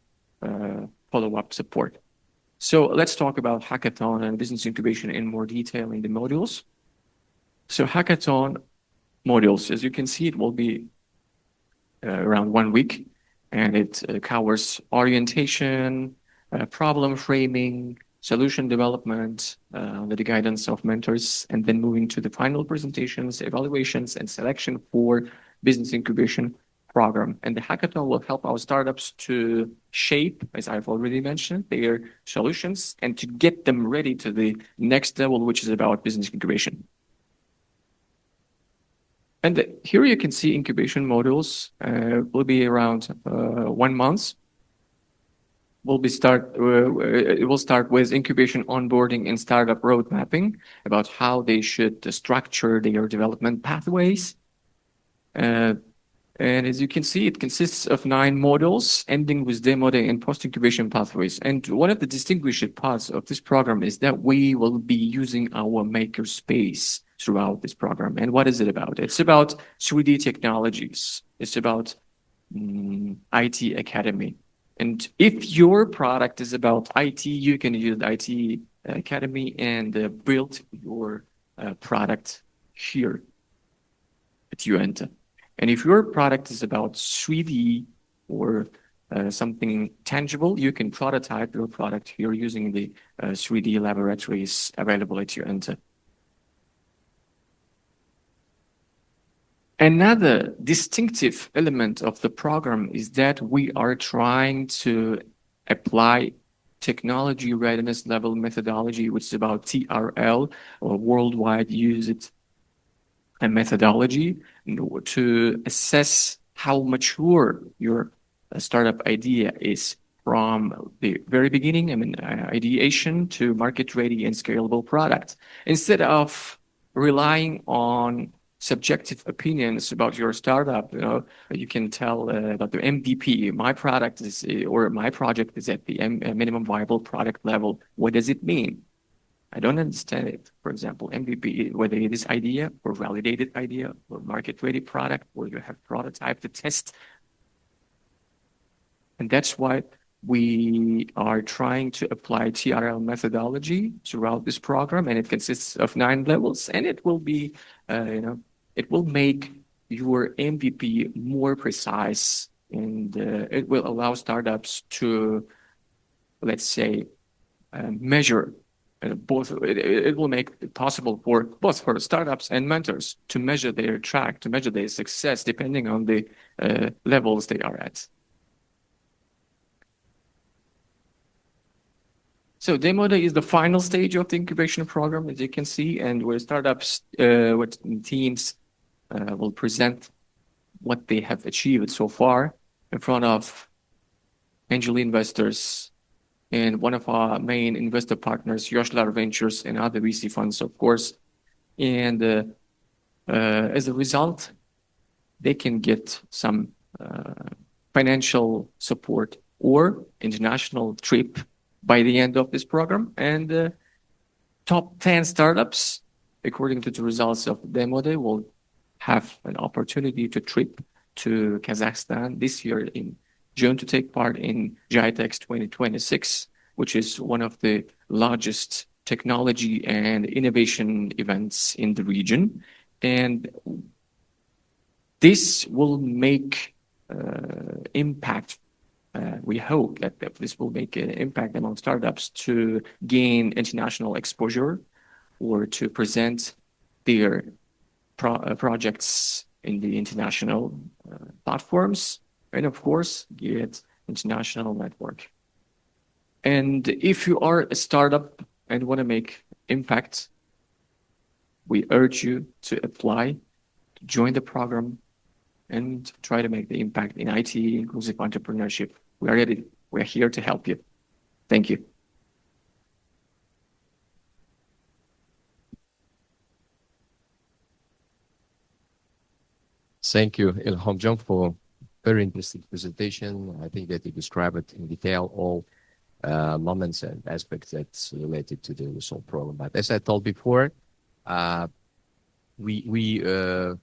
Speaker 7: follow-up support. So let's talk about hackathon and business incubation in more detail in the modules. So hackathon modules, as you can see, it will be around 1 week, and it covers orientation, problem framing, solution development, under the guidance of mentors, and then moving to the final presentations, evaluations, and selection for business incubation program. And the hackathon will help our startups to shape, as I've already mentioned, their solutions and to get them ready to the next level, which is about business incubation. And here you can see incubation modules will be around 1 month. It will start with incubation onboarding and startup road mapping about how they should structure their development pathways. And as you can see, it consists of 9 modules, ending with demo day and post-incubation pathways. And one of the distinguished parts of this program is that we will be using our makerspace throughout this program. And what is it about? It's about 3D technologies. It's about IT Academy. And if your product is about IT, you can use IT Academy and build your product here at Uenta. And if your product is about 3D or something tangible, you can prototype your product here using the 3D laboratories available at UENTER. Another distinctive element of the program is that we are trying to apply technology readiness level methodology, which is about TRL, or worldwide used methodology, to assess how mature your startup idea is from the very beginning, ideation to market ready and scalable product. Instead of relying on subjective opinions about your startup, you can tell about the MVP. My product is, or my project is at the minimum viable product level. What does it mean? I don't understand it. For example, MVP, whether it is idea or validated idea or market ready product, or you have prototype to test. And that's why we are trying to apply TRL methodology throughout this program, and it consists of 9 levels, and it will be, it will make your MVP more precise, and it will allow startups to, let's say, measure both. It will make it possible for both for the startups and mentors to measure their track, to measure their success, depending on the levels they are at. So Demo Day is the final stage of the incubation program, as you can see, and where startups, with teams will present what they have achieved so far in front of angel investors and one of our main investor partners, Yoshlar Ventures, and other VC funds, of course. And as a result, they can get some financial support or international trip by the end of this program. And top 10 startups, according to the results of the Demo Day, will have an opportunity to trip to Kazakhstan this year in June to take part in GITEX 2026, which is one of the largest technology and innovation events in the region. And this will make impact. We hope that this will make an impact among startups to gain international exposure or to present their projects in the international platforms, and of course, get international network. And if you are a startup and want to make impact, we urge you to apply, to join the program, and try to make the impact in IT, inclusive entrepreneurship. We are ready. We are here to help you. Thank you.
Speaker 1: Thank you, Ilkhomjon, for very interesting presentation. I think that you described it in detail, all moments and aspects that's related to the USolve program. But as I told before, we are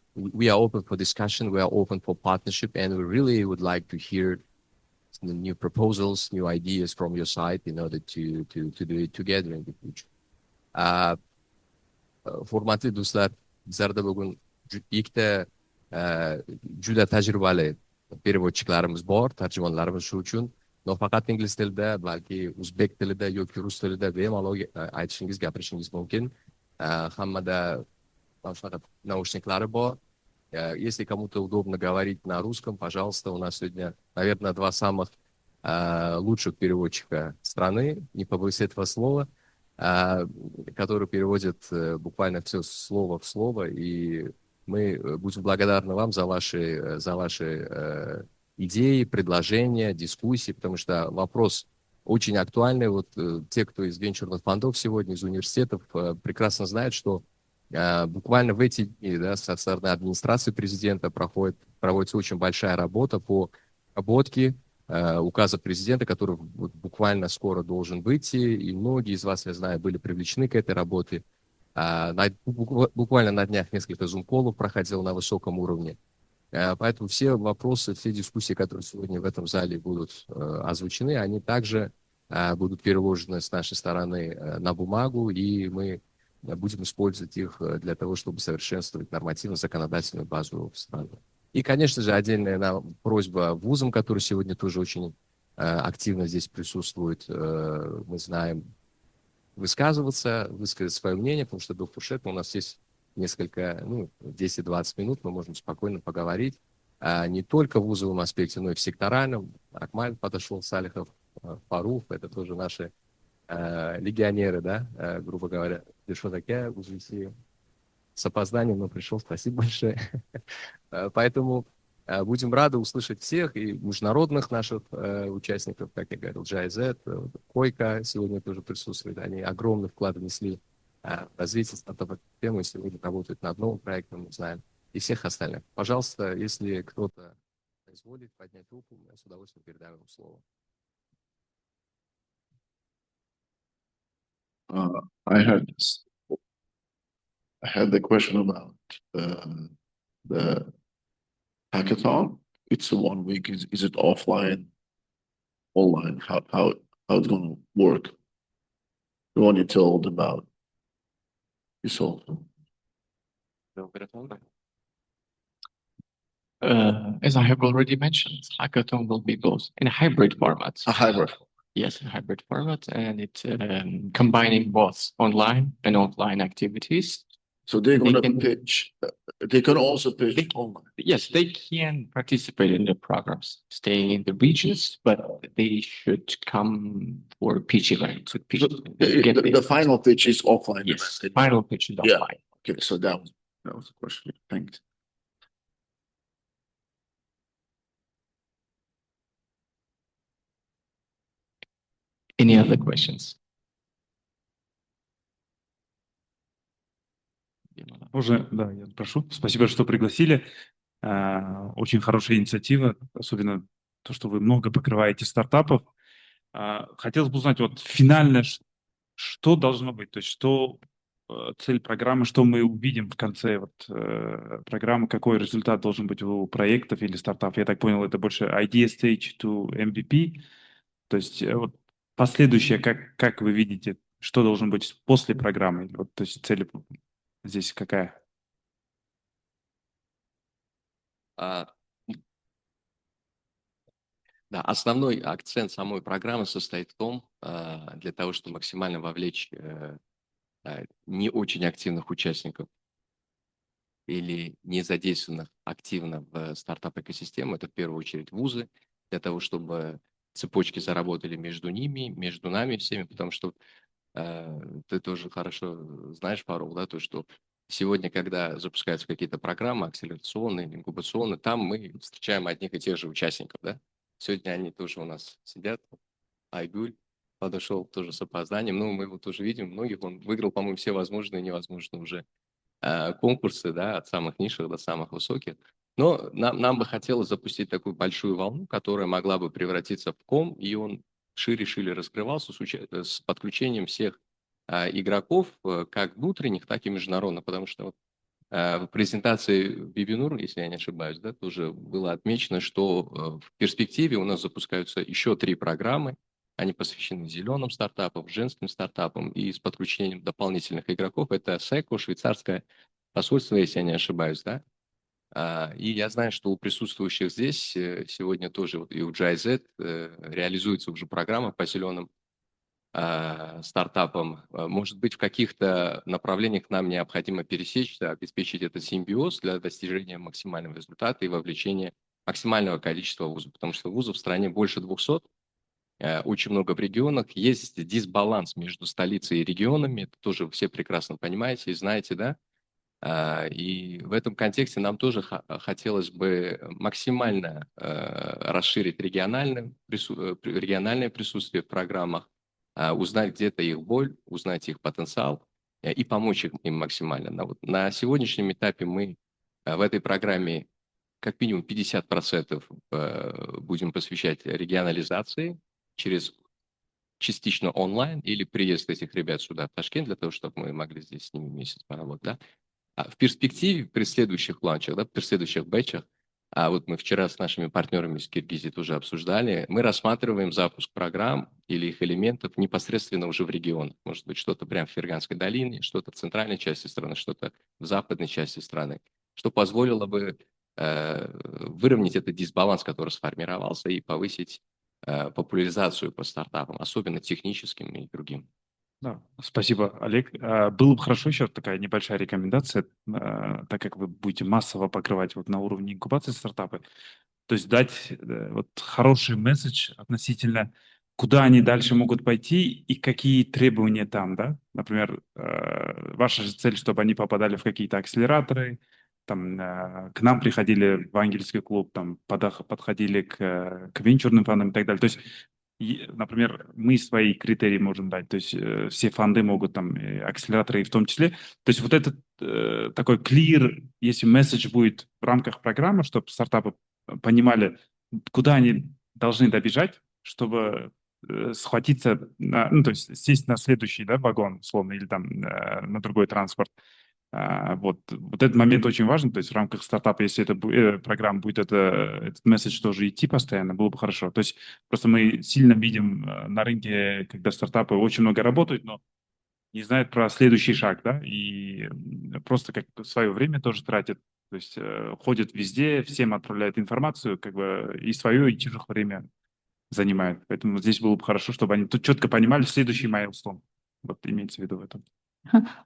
Speaker 1: open for discussion. We are open for partnership, and we really would like to hear some new proposals, new ideas from your side in order to do it together in the future. Hurmatli do'stlar, bizlarda bugun ikkita juda tajribali переводчикларimiz bor, tarjimonlarimiz. Shu uchun nafaqat ingliz tilida, balki o'zbek tilida yoki rus tilida bemalol aytishingiz, gapirishingiz mumkin. Hammada shunaqa наушниклari bor. Если кому-то удобно говорить на русском, пожалуйста, у нас сегодня, наверное, 2 самых лучших переводчика страны, не побоюсь этого слова, которые переводят буквально все слово в слово, и мы будем благодарны вам за ваши идеи, предложения, дискуссии, потому что вопрос очень актуальный. Вот те, кто из венчурных фондов сегодня, из университетов, прекрасно знают, что буквально в эти дни, да, со стороны администрации президента проводится очень большая работа по обработке указа президента, который буквально скоро должен выйти, и многие из вас, я знаю, были привлечены к этой работе. Буквально на днях несколько зум-колов проходил на высоком уровне. Поэтому все вопросы, все дискуссии, которые сегодня в этом зале будут озвучены, они также будут переложены с нашей стороны на бумагу, и мы будем использовать их для того, чтобы совершенствовать нормативно-законодательную базу в стране.
Speaker 8: И, конечно же, отдельная просьба вузам, которые сегодня тоже очень активно здесь присутствуют. Мы знаем, высказываться, высказать свое мнение, потому что до фуршета у нас есть несколько, 10-20 минут, мы можем спокойно поговорить. Не только в вузовом аспекте, но и в секторальном. Акмаль подошел, Салихов, Фарух, это тоже наши легионеры, да, грубо говоря. Дешотаке, с опозданием, но пришел, спасибо большое. Поэтому будем рады услышать всех и международных наших участников, как я говорил, GIZ, Койка сегодня тоже присутствует. Они огромный вклад внесли в развитие стартапов темы, сегодня работают над новым проектом, мы знаем, и всех остальных. Пожалуйста, если кто-то изволит поднять руку, я с удовольствием передаю вам слово.
Speaker 9: I had the question about the hackathon. It's a 1 week. Is it offline, online? How it's going to work? The one you told about USolve.
Speaker 7: As I have already mentioned, hackathon will be both in a hybrid format.
Speaker 9: A hybrid.
Speaker 7: Yes, a hybrid format, and it's combining both online and offline activities.
Speaker 9: So they're going to
Speaker 7: can-
Speaker 9: pitch. They can also pitch online.
Speaker 7: Yes, they can participate in the programs, staying in the regions, but they should come for pitch event to pitch.
Speaker 9: So the final pitch is offline.
Speaker 7: Yes, the final pitch is
Speaker 9: Yeah.
Speaker 7: offline.
Speaker 9: Okay, so that was the question. Thanks.
Speaker 7: Any other questions?
Speaker 10: Можно, да, я прошу. Спасибо, что пригласили. Очень хорошая инициатива, особенно то, что вы много покрываете стартапов. Хотелось бы узнать, вот финально, что должно быть, то есть что цель программы, что мы увидим в конце программы, какой результат должен быть у проектов или стартапов. Я так понял, это больше idea stage to MVP. То есть вот последующее, как вы видите, что должно быть после программы? Вот, то есть цель здесь какая?
Speaker 1: Да, основной акцент самой программы состоит в том, для того, чтобы максимально вовлечь не очень активных участников или не задействованных активно в стартап-экосистему, это в первую очередь вузы, для того, чтобы цепочки заработали между ними, между нами всеми, потому что ты тоже хорошо знаешь, Пару, да, то, что сегодня, когда запускаются какие-то программы акселерационные, инкубационные, там мы встречаем одних и тех же участников, да. Сегодня они тоже у нас сидят. Айгуль подошел тоже с опозданием. Ну, мы его тоже видим. Многих он выиграл, по-моему, все возможные и невозможные уже конкурсы, да, от самых низших до самых высоких. Но нам бы хотелось запустить такую большую волну, которая могла бы превратиться в ком, и он шире раскрывался с подключением всех игроков, как внутренних, так и международных, потому что в презентации Бибинур, если я не ошибаюсь, да, тоже было отмечено, что в перспективе у нас запускаются еще 3 программы. Они посвящены зеленым стартапам, женским стартапам и с подключением дополнительных игроков. Это СЭКО, швейцарское посольство, если я не ошибаюсь, да. И я знаю, что у присутствующих здесь сегодня тоже и у GIZ реализуется уже программа по зеленым стартапам. Может быть, в каких-то направлениях нам необходимо пересечься, обеспечить этот симбиоз для достижения максимального результата и вовлечения максимального количества вузов, потому что вузов в стране больше 200, очень много в регионах. Есть дисбаланс между столицей и регионами, это тоже все прекрасно понимаете и знаете, да? И в этом контексте нам тоже хотелось бы максимально расширить региональное присутствие в программах, узнать где-то их боль, узнать их потенциал и помочь им максимально. На сегодняшнем этапе мы в этой программе как минимум 50% будем посвящать регионализации через частично онлайн или приезд этих ребят сюда, в Ташкент, для того, чтобы мы могли здесь с ними месяц поработать. Да? В перспективе, при следующих ланчах, да, при следующих бэтчах, вот мы вчера с нашими партнерами из Киргизии тоже обсуждали, мы рассматриваем запуск программ или их элементов непосредственно уже в регионах. Может быть, что-то прямо в Ферганской долине, что-то в центральной части страны, что-то в западной части страны, что позволило бы выровнять этот дисбаланс, который сформировался, и повысить популяризацию по стартапам, особенно техническим и другим.
Speaker 10: Да, спасибо, Олег. Было бы хорошо еще такая небольшая рекомендация, так как вы будете массово покрывать вот на уровне инкубации стартапы, то есть дать вот хороший месседж относительно, куда они дальше могут пойти и какие требования там, да? Например, ваша же цель, чтобы они попадали в какие-то акселераторы, там, к нам приходили в ангельский клуб, там, подходили к венчурным фондам и так далее. То есть, например, мы свои критерии можем дать, то есть все фонды могут там, акселераторы в том числе. То есть вот этот такой clear, если месседж будет в рамках программы, чтобы стартапы понимали, куда они должны добежать, чтобы схватиться, ну, то есть сесть на следующий, да, вагон, условно, или там на другой транспорт. Вот этот момент очень важен, то есть в рамках стартапа, если это программа будет этот месседж тоже идти постоянно, было бы хорошо. То есть просто мы сильно видим на рынке, когда стартапы очень много работают, но не знают про следующий шаг, да, и просто как свое время тоже тратят, то есть ходят везде, всем отправляют информацию, как бы и свое, и чужих время занимают. Поэтому здесь было бы хорошо, чтобы они тут четко понимали следующий майлстоун. Вот имеется в виду в этом.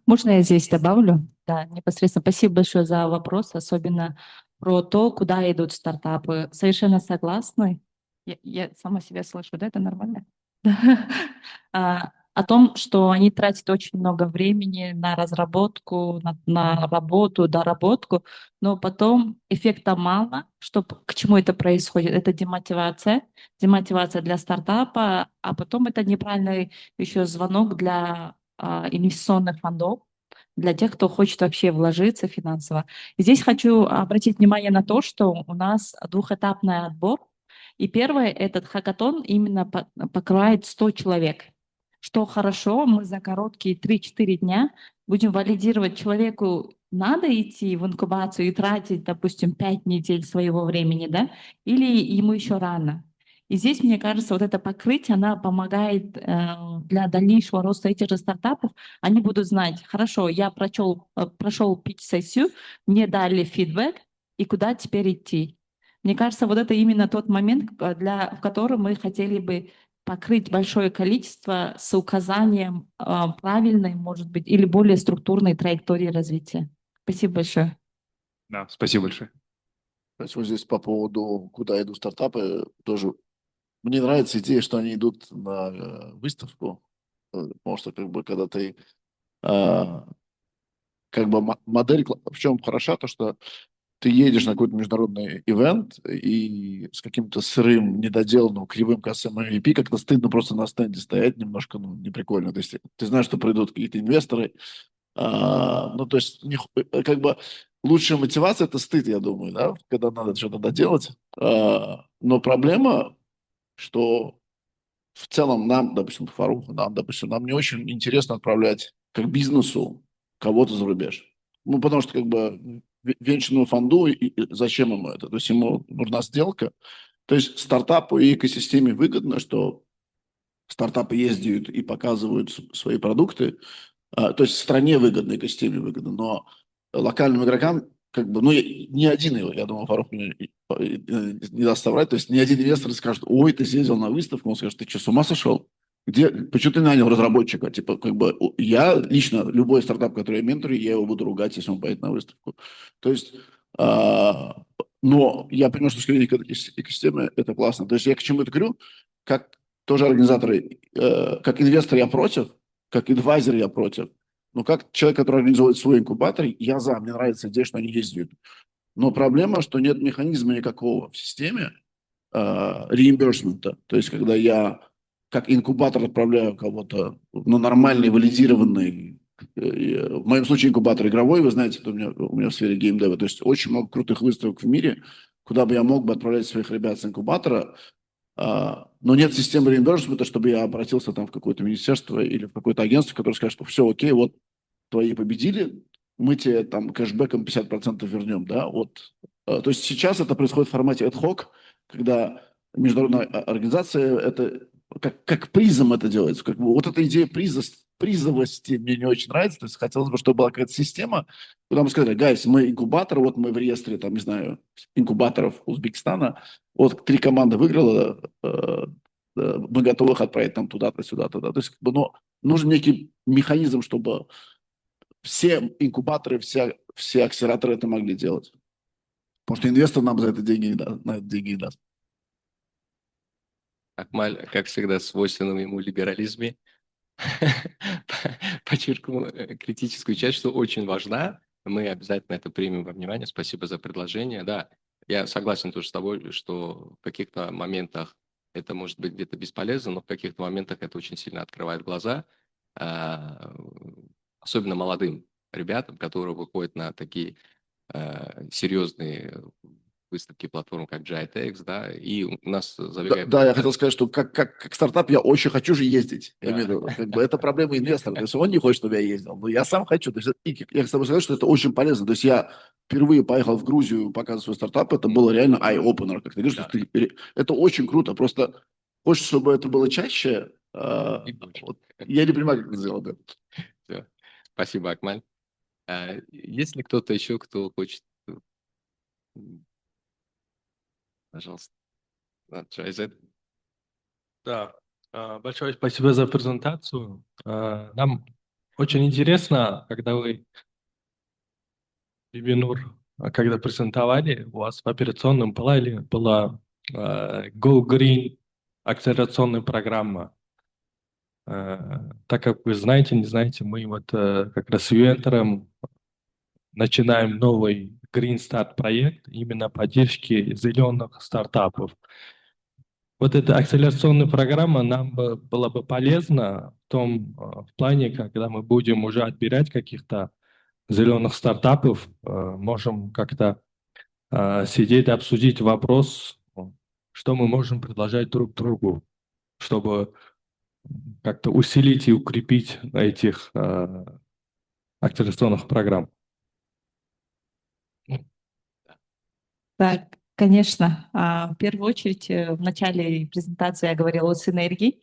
Speaker 11: Можно я здесь добавлю? Да, непосредственно. Спасибо большое за вопрос, особенно про то, куда идут стартапы. Совершенно согласны. Я сама себя слышу, да, это нормально? О том, что они тратят очень много времени на разработку, на работу, доработку, но потом эффекта мало. К чему это происходит? Это демотивация для стартапа, а потом это неправильный еще звонок для инвестиционных фондов, для тех, кто хочет вообще вложиться финансово. И здесь хочу обратить внимание на то, что у нас двухэтапный отбор. И первый, этот хакатон именно покрывает 100 человек. Что хорошо, мы за короткие 3-4 дня будем валидировать человеку, надо идти в инкубацию и тратить, допустим, 5 недель своего времени, да, или ему еще рано. И здесь, мне кажется, вот это покрытие, она помогает для дальнейшего роста этих же стартапов. Они будут знать, хорошо, я прошел питч-сессию, мне дали фидбэк, и куда теперь идти. Мне кажется, вот это именно тот момент, в котором мы хотели бы покрыть большое количество с указанием правильной, может быть, или более структурной траектории развития. Спасибо большое.
Speaker 10: Да, спасибо большое.
Speaker 9: То есть вот здесь по поводу, куда идут стартапы, тоже мне нравится идея, что они идут на выставку, потому что как бы когда ты как бы модель в чем хороша, то что ты едешь на какой-то международный ивент и с каким-то сырым, недоделанным, кривым косым MVP как-то стыдно просто на стенде стоять немножко, ну, не прикольно. То есть ты знаешь, что придут какие-то инвесторы, ну, то есть как бы лучшая мотивация – это стыд, я думаю, да, когда надо что-то доделать. Но проблема, что в целом нам, допустим, Фаруху, нам не очень интересно отправлять как бизнесу кого-то за рубеж. Ну, потому что как бы венчурному фонду, зачем ему это? То есть ему нужна сделка. То есть стартапу и экосистеме выгодно, что стартапы ездят и показывают свои продукты. То есть стране выгодно, экосистеме выгодно, но локальным игрокам как бы, ну, ни один его, я думаю, Фарух мне не даст соврать, то есть ни один инвестор скажет, ой, ты съездил на выставку, он скажет, ты что, с ума сошел? Почему ты нанял разработчика? Типа, как бы, я лично, любой стартап, который я менторю, я его буду ругать, если он поедет на выставку. То есть, но я понимаю, что с экосистемы это классно. То есть я к чему это говорю? Как тоже организаторы, как инвестор я против, как адвайзер я против. Но как человек, который организует свой инкубатор, я за, мне нравится идея, что они ездят. Но проблема, что нет механизма никакого в системе реимбурсмента. То есть, когда я как инкубатор отправляю кого-то на нормальный, валидированный, в моем случае инкубатор игровой, вы знаете, это у меня в сфере геймдева, то есть очень много крутых выставок в мире, куда бы я мог бы отправлять своих ребят с инкубатора, но нет системы реимбурсмента, чтобы я обратился там в какое-то министерство или в какое-то агентство, которое скажет, что все окей, вот твои победили, мы тебе там кэшбэком 50% вернем, да, вот. То есть сейчас это происходит в формате ad hoc, когда международная организация это как призом это делается. Как бы, вот эта идея призовости мне не очень нравится. То есть хотелось бы, чтобы была какая-то система, куда мы сказали, гайс, мы инкубатор, вот мы в реестре, там, не знаю, инкубаторов Узбекистана, вот 3 команды выиграла, мы готовы их отправить там туда-то, сюда-то. То есть, как бы, ну, нужен некий механизм, чтобы все инкубаторы, все акселераторы это могли делать. Потому что инвестор нам за это деньги не даст, на это деньги не даст.
Speaker 1: Акмаль, как всегда, в свойственном ему либерализме, подчеркнул критическую часть, что очень важна. Мы обязательно это примем во внимание. Спасибо за предложение. Да, я согласен тоже с тобой, что в каких-то моментах это может быть где-то бесполезно, но в каких-то моментах это очень сильно открывает глаза, особенно молодым ребятам, которые выходят на такие серьезные выставки платформ, как GITEX, да, и у нас забегает...
Speaker 9: Да, я хотел сказать, что как стартап я очень хочу же ездить. Я имею в виду, как бы это проблема инвестора. То есть он не хочет, чтобы я ездил, но я сам хочу. То есть я с тобой сказать, что это очень полезно. То есть я впервые поехал в Грузию показывать свой стартап, это было реально eye-opener, как ты говоришь.
Speaker 1: Да.
Speaker 9: Это очень круто. Просто хочется, чтобы это было чаще. Вот, я не понимаю, как это сделать. Да.
Speaker 1: Всё. Спасибо, Акмаль. Есть ли кто-то еще, кто хочет... Пожалуйста. Джайзет.
Speaker 12: Да, большое спасибо за презентацию. Нам очень интересно, когда вы вебинар, когда презентовали, у вас в операционном плане была Go Green акселерационная программа. Так как вы знаете, не знаете, мы вот как раз с Venture начинаем новый Green Start проект именно поддержки зеленых стартапов. Вот эта акселерационная программа нам была бы полезна в плане, когда мы будем уже отбирать каких-то зеленых стартапов, можем как-то сидеть и обсудить вопрос, что мы можем предложить друг другу, чтобы как-то усилить и укрепить этих акселерационных программ.
Speaker 11: Так, конечно. В первую очередь, в начале презентации я говорила о синергии.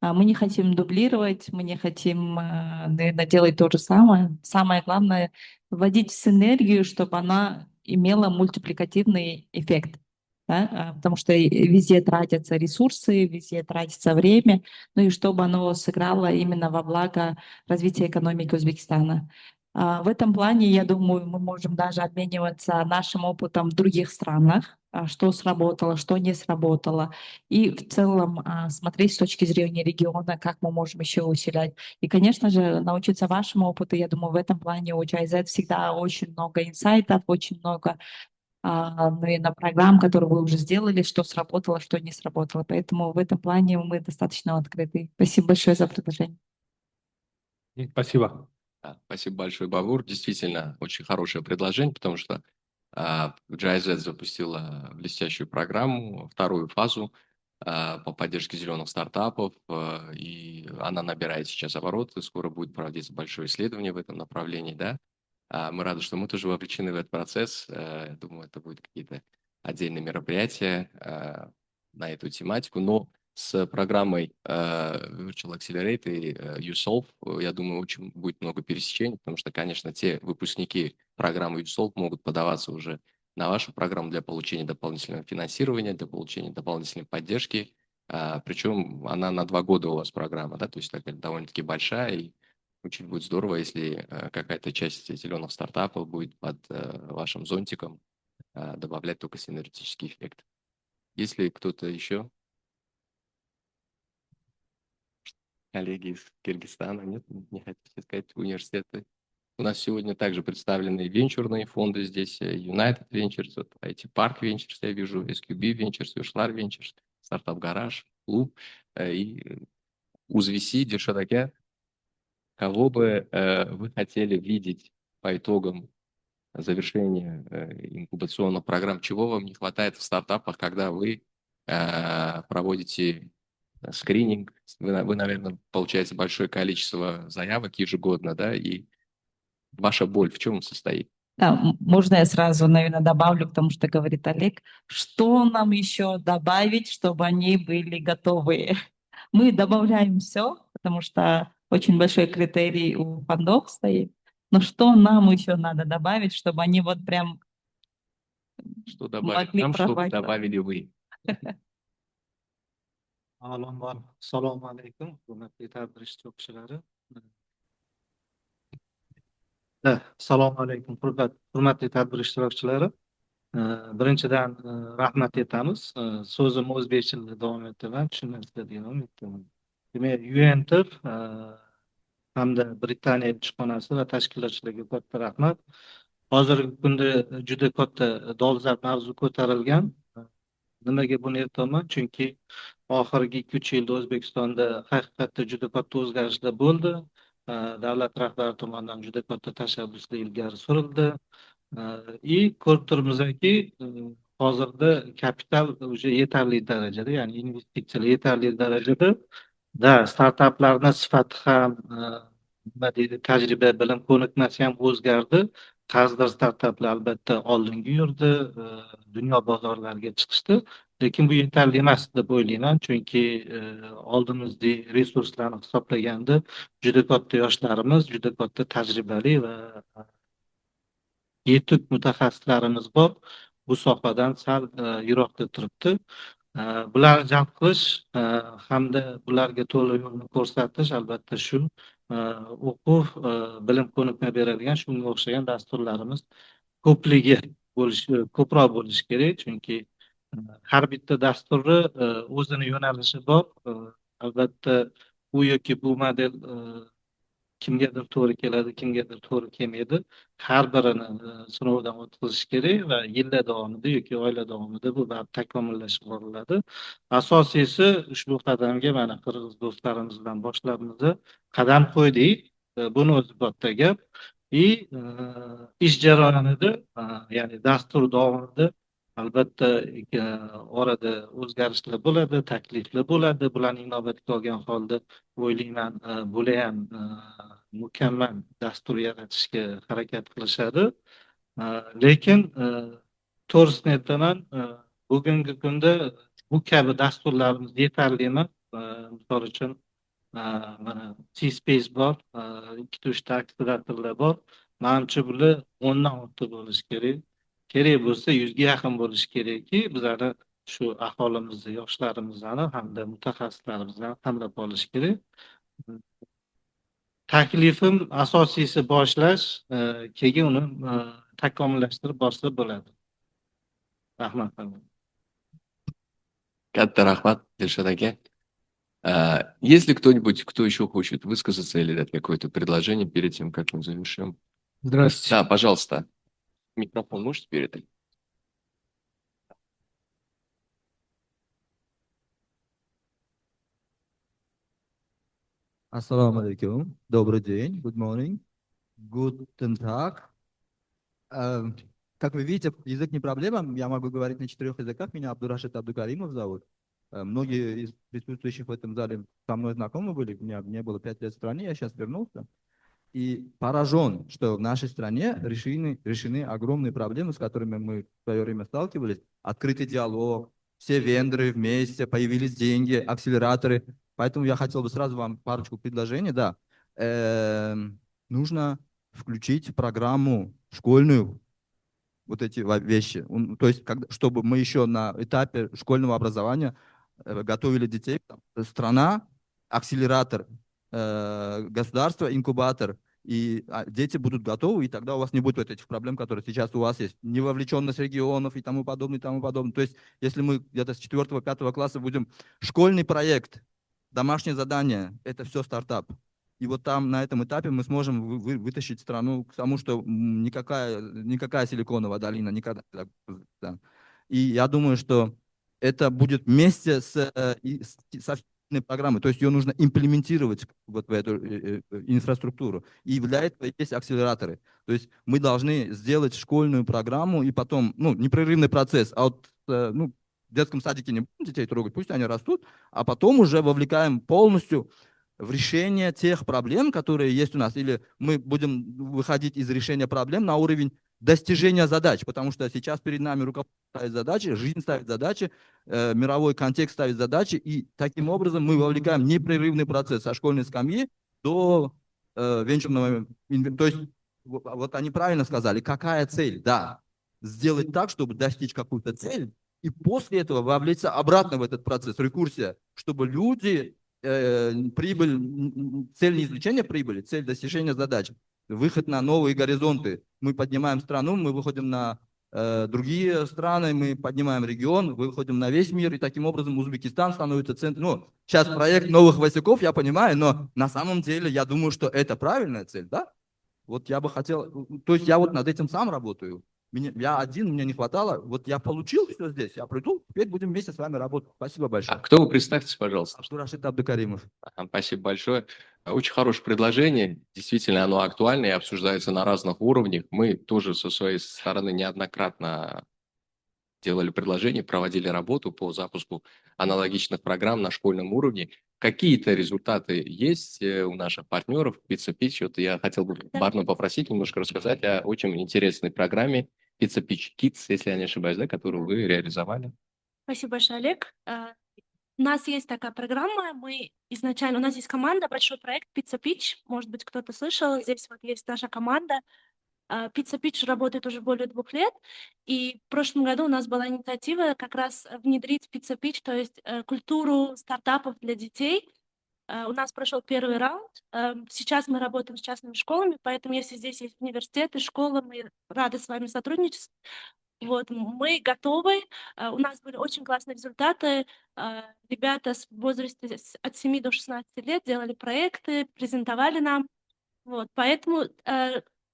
Speaker 11: Мы не хотим дублировать, мы не хотим, наверное, делать то же самое. Самое главное — вводить синергию, чтобы она имела мультипликативный эффект. Да? Потому что везде тратятся ресурсы, везде тратится время, ну и чтобы оно сыграло именно во благо развития экономики Узбекистана. В этом плане, я думаю, мы можем даже обмениваться нашим опытом в других странах, что сработало, что не сработало, и в целом смотреть с точки зрения региона, как мы можем еще усилять. И, конечно же, научиться вашему опыту. Я думаю, в этом плане у GIZ всегда очень много инсайтов, очень много наверное, программ, которые вы уже сделали, что сработало, что не сработало. Поэтому в этом плане мы достаточно открыты. Спасибо большое за предложение.
Speaker 12: Спасибо.
Speaker 1: Спасибо большое, Бавур. Действительно, очень хорошее предложение, потому что GIZ запустила блестящую программу, вторую фазу по поддержке зеленых стартапов, и она набирает сейчас обороты, скоро будет проводиться большое исследование в этом направлении, да. Мы рады, что мы тоже вовлечены в этот процесс. Я думаю, это будут какие-то отдельные мероприятия на эту тематику, но с программой Virtual Accelerate и USolve, я думаю, очень будет много пересечений, потому что, конечно, те выпускники программы USolve могут подаваться уже на вашу программу для получения дополнительного финансирования, для получения дополнительной поддержки. Причем она на 2 года у вас программа, да, то есть такая довольно-таки большая, и очень будет здорово, если какая-то часть зеленых стартапов будет под вашим зонтиком добавлять только синергетический эффект. Есть ли кто-то еще? Коллеги из Киргизстана, нет, не хотите сказать, университеты. У нас сегодня также представлены венчурные фонды здесь, United Ventures, IT Park Ventures, я вижу, SQB Ventures, Yoshlar Venture, Startup Garage, клуб и USVC, Диршадаке. Кого бы вы хотели видеть по итогам завершения инкубационных программ, чего вам не хватает в стартапах, когда вы проводите скрининг, вы, наверное, получаете большое количество заявок ежегодно, да, и ваша боль в чем состоит?
Speaker 11: Да, можно я сразу, наверное, добавлю к тому, что говорит Олег, что нам еще добавить, чтобы они были готовы? Мы добавляем все, потому что очень большой критерий у фондов стоит. Но что нам еще надо добавить, чтобы они вот прям
Speaker 1: Что добавить
Speaker 11: могли
Speaker 1: нам, чтобы
Speaker 11: порвать?
Speaker 1: добавили вы?
Speaker 2: Avvalambor assalomu alaykum, hurmatli tadbir ishtirokchilari. Assalomu alaykum, hurmatli tadbir ishtirokchilari. Birinchidan rahmat etamiz. So'zimni o'zbek tilida davom etaman, tushunarsiz davom etaman. Demak, Venture hamda Britaniya elchixonasi va tashkilotchilarga katta rahmat. Hozirgi kunda juda katta dolzarb mavzu ko'tarilgan. Nimaga buni aytaman? Chunki oxirgi 2-3 yilda O'zbekistonda haqiqatda juda katta o'zgarishlar bo'ldi. Davlat rahbari tomonidan juda katta tashabbuslar ilgari surildi. Ko'rib turibmizki, hozirda kapital уже yetarli darajada, ya'ni investitsiyalar yetarli darajada startaplarni sifati ham nima deydi, tajriba, bilim ko'nikmasi ham o'zgardi. Qaysidir startaplar albatta oldinga yurdi, dunyo bozorlariga chiqishdi. Lekin bu yetarli emas deb o'ylayman, chunki oldimizdagi resurslarni hisoblaganda juda katta yoshlarimiz, juda katta tajribali va yetuk mutaxassislarimiz bor. Bu sohadan sal yiroqda turibdi. Bularni jalb qilish hamda bularga to'liq yo'lni ko'rsatish albatta shu o'quv, bilim ko'nikma beradigan shunga o'xshagan dasturlarimiz ko'proq bo'lishi kerak, chunki har bitta dasturni o'zini yo'nalishi bor. Albatta u yoki bu model kimgadir to'g'ri keladi, kimgadir to'g'ri kelmaydi. Har birini sinovdan o'tkazish kerak va yillar davomida yoki oylar davomida bu takomillashib boriladi. Asosiysi ushbu qadamga mana qirg'iz do'stlarimiz bilan boshlamizda qadam qo'ydik. Buni o'zi katta gap. Ish jarayonida, ya'ni dastur davomida albatta orada o'zgarishlar bo'ladi, takliflar bo'ladi. Bularni inobatga olgan holda o'ylayman, bular ham mukammal dastur yaratishga harakat qilishadi. Lekin to'g'risini aytaman, bugungi kunda bu kabi dasturlarimiz yetarli emas. Misol uchun mana C-Space bor, 2-3 ta akseleratorlar bor. Menimcha bular 10dan ortiq bo'lishi kerak. Kerak bo'lsa 100ga yaqin bo'lishi kerakki, bizlarni shu aholimizni, yoshlarimizni hamda mutaxassislarimizni qamrab olish kerak. Taklifim asosiysi boshlash, keyin uni takomillashtirib borsa bo'ladi. Rahmat.
Speaker 1: Katta rahmat, Dilshod aka. Есть ли кто-нибудь, кто еще хочет высказаться или дать какое-то предложение перед тем, как мы завершим?
Speaker 12: Здравствуйте.
Speaker 1: Да, пожалуйста. Микрофон можете передать?
Speaker 13: Assalamu alaikum. Добрый день. Good morning. Guten Tag. Как вы видите, язык не проблема. Я могу говорить на 4 языках. Меня Абдурашид Абдукаримов зовут. Многие из присутствующих в этом зале со мной знакомы были. Мне было 5 лет в стране, я сейчас вернулся. И поражен, что в нашей стране решены огромные проблемы, с которыми мы в свое время сталкивались. Открытый диалог, все вендоры вместе, появились деньги, акселераторы. Поэтому я хотел бы сразу вам парочку предложений. Да. Нужно включить программу школьную, вот эти вещи. То есть, чтобы мы еще на этапе школьного образования готовили детей. Страна, акселератор, государство, инкубатор. И дети будут готовы, и тогда у вас не будет вот этих проблем, которые сейчас у вас есть. Невовлеченность регионов и тому подобное, и тому подобное. То есть, если мы где-то с 4-5 класса будем школьный проект, домашнее задание, это все стартап. И вот там, на этом этапе, мы сможем вытащить страну к тому, что никакая силиконовая долина никогда. Да. И я думаю, что это будет вместе со программой. То есть ее нужно имплементировать вот в эту инфраструктуру. И для этого есть акселераторы. То есть мы должны сделать школьную программу и потом, непрерывный процесс. А вот, в детском садике не будем детей трогать, пусть они растут, а потом уже вовлекаем полностью в решение тех проблем, которые есть у нас. Или мы будем выходить из решения проблем на уровень достижения задач, потому что сейчас перед нами руководство ставит задачи, жизнь ставит задачи, мировой контекст ставит задачи, и таким образом мы вовлекаем непрерывный процесс со школьной скамьи до венчурного. То есть вот они правильно сказали, какая цель? Да, сделать так, чтобы достичь какую-то цель, и после этого вовлечься обратно в этот процесс, рекурсия, чтобы люди, прибыль, цель не извлечения прибыли, цель достижения задач, выход на новые горизонты. Мы поднимаем страну, мы выходим на другие страны, мы поднимаем регион, выходим на весь мир, и таким образом Узбекистан становится центром. Ну, сейчас проект новых Васюков, я понимаю, но на самом деле я думаю, что это правильная цель, да? Вот я бы хотел, то есть я вот над этим сам работаю. Я один, мне не хватало, вот я получил все здесь, я приду, теперь будем вместе с вами работать. Спасибо большое.
Speaker 1: Кто вы? Представьтесь, пожалуйста.
Speaker 13: Абдурашид Абдукаримов.
Speaker 1: Спасибо большое. Очень хорошее предложение. Действительно, оно актуально и обсуждается на разных уровнях. Мы тоже со своей стороны неоднократно делали предложения, проводили работу по запуску аналогичных программ на школьном уровне. Какие-то результаты есть у наших партнеров Pizza Pitch. Вот я хотел бы Барну попросить немножко рассказать о очень интересной программе Pizza Pitch Kids, если я не ошибаюсь, да, которую вы реализовали.
Speaker 14: Спасибо большое, Олег. У нас есть такая программа, у нас есть команда, большой проект Pizza Pitch, может быть, кто-то слышал, здесь вот есть наша команда. Pizza Pitch работает уже более 2 лет, и в прошлом году у нас была инициатива как раз внедрить Pizza Pitch, то есть культуру стартапов для детей. У нас прошел первый раунд, сейчас мы работаем с частными школами, поэтому если здесь есть университеты, школы, мы рады с вами сотрудничать. Вот, мы готовы, у нас были очень классные результаты, ребята в возрасте от 7 до 16 лет делали проекты, презентовали нам, вот, поэтому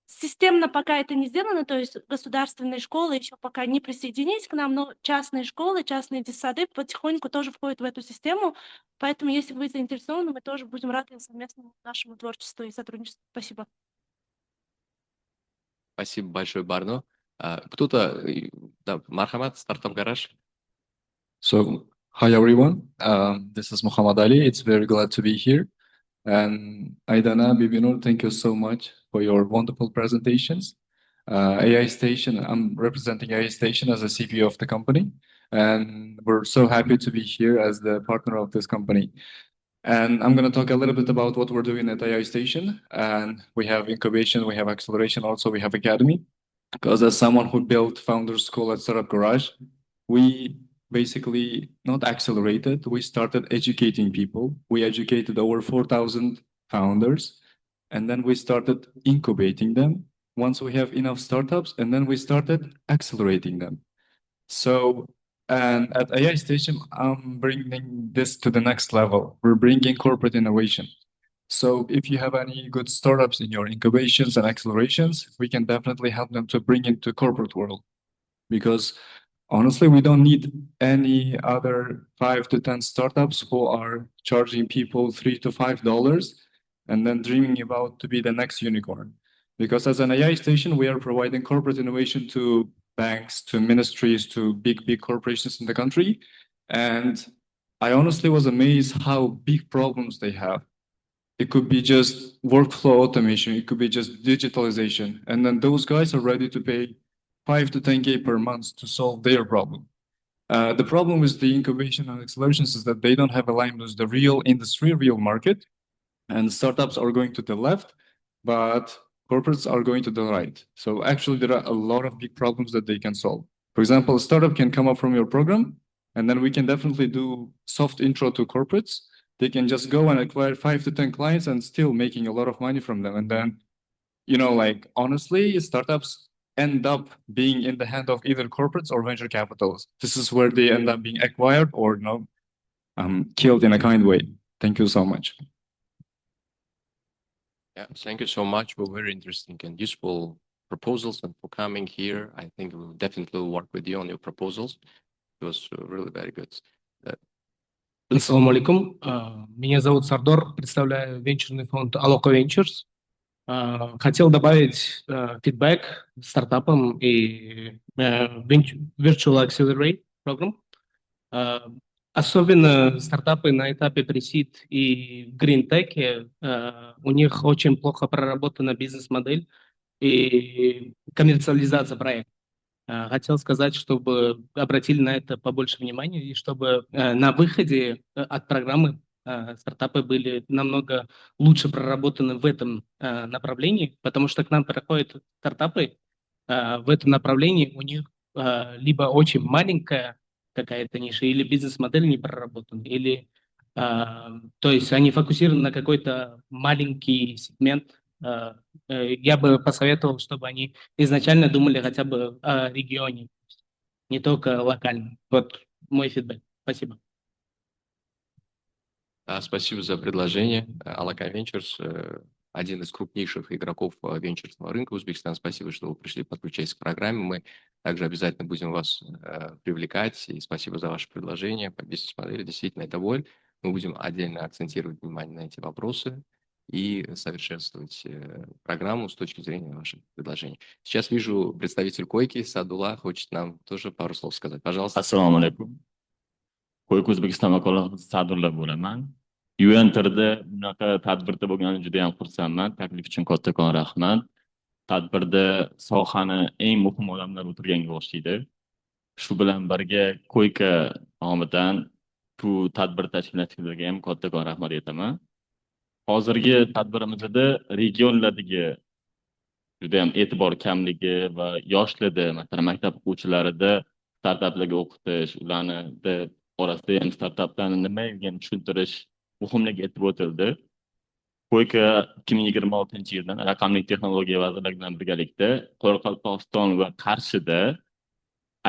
Speaker 14: системно пока это не сделано, то есть государственные школы еще пока не присоединились к нам, но частные школы, частные детсады потихоньку тоже входят в эту систему, поэтому если вы заинтересованы, мы тоже будем рады совместному нашему творчеству и сотрудничеству. Спасибо.
Speaker 1: Спасибо большое, Барно. Кто-то, да, Мархамат, стартап гараж.
Speaker 15: So, hi everyone. This is Muhammad Ali. It's very glad to be here. And Aidana, Bibinur, thank you so much for your wonderful presentations. AI Station, I'm representing AI Station as a CPO of the company. And we're so happy to be here as the partner of this company. And I'm going to talk a little bit about what we're doing at AI Station. And we have incubation, we have acceleration, also we have academy. Because as someone who built Founders School at Startup Garage, we basically not accelerated, we started educating people. We educated over 4,000 founders, and then we started incubating them once we have enough startups, and then we started accelerating them. So, and at AI Station, I'm bringing this to the next level. We're bringing corporate innovation. So if you have any good startups in your incubations and accelerations, we can definitely help them to bring into corporate world. Because honestly, we don't need any other 5 to 10 startups who are charging people $3 to $5 and then dreaming about to be the next unicorn. Because as an AI station, we are providing corporate innovation to banks, to ministries, to big corporations in the country. And I honestly was amazed how big problems they have. It could be just workflow automation. It could be just digitalization. And then those guys are ready to pay 5 to 10K per month to solve their problem. The problem with the incubation and accelerations is that they don't have alignment with the real industry, real market. And startups are going to the left, but corporates are going to the right. So actually, there are a lot of big problems that they can solve. For example, a startup can come up from your program, and then we can definitely do soft intro to corporates. They can just go and acquire 5 to 10 clients and still making a lot of money from them. And then, like honestly, startups end up being in the hand of either corporates or venture capitalists. This is where they end up being acquired or killed in a kind way. Thank you so much.
Speaker 1: Yeah, thank you so much for very interesting and useful proposals and for coming here. I think we'll definitely work with you on your proposals. It was really very good.
Speaker 16: Ассаламу алейкум. Меня зовут Сардор, представляю венчурный фонд Aloco Ventures. Хотел добавить фидбэк стартапам и Virtual Accelerate Program. Особенно стартапы на этапе pre-seed и в Green Tech, у них очень плохо проработана бизнес-модель. и коммерциализация проекта. Хотел сказать, чтобы обратили на это побольше внимания, и чтобы на выходе от программы стартапы были намного лучше проработаны в этом направлении, потому что к нам приходят стартапы в этом направлении, у них либо очень маленькая какая-то ниша, или бизнес-модель не проработана, или то есть они фокусированы на какой-то маленький сегмент. Я бы посоветовал, чтобы они изначально думали хотя бы о регионе, не только локально. Вот мой фидбэк. Спасибо.
Speaker 1: Спасибо за предложение. Aliev Ventures, один из крупнейших игроков венчурного рынка Узбекистана. Спасибо, что вы пришли подключать к программе. Мы также обязательно будем вас привлекать. И спасибо за ваше предложение по бизнес-модели. Действительно, это боль. Мы будем отдельно акцентировать внимание на эти вопросы и совершенствовать программу с точки зрения ваших предложений. Сейчас вижу представитель Койки, Садулла, хочет нам тоже пару слов сказать. Пожалуйста.
Speaker 17: Assalomu alaykum. Qo'yq O'zbekiston vakolatxonasi Sadullo bo'laman. UNTRda bunaqa tadbirda bo'lganim juda ham xursandman. Taklif uchun kattakon rahmat. Tadbirda sohani eng muhim odamlar o'tirganga o'xshaydi. Shu bilan birga Qo'yqa nomidan bu tadbir tashkilotchilariga ham kattakon rahmat aytaman. Hozirgi tadbirimizda regionlardagi juda ham e'tibor kamligi va yoshlarda, masalan, maktab o'quvchilarida startaplarga o'qitish, ularni orasida ham startaplarni nima ekanini tushuntirish muhimligi aytib o'tildi. Qo'yqa 2026-yildan raqamli texnologiya vazirligi bilan birgalikda Qoraqalpog'iston va Qarshida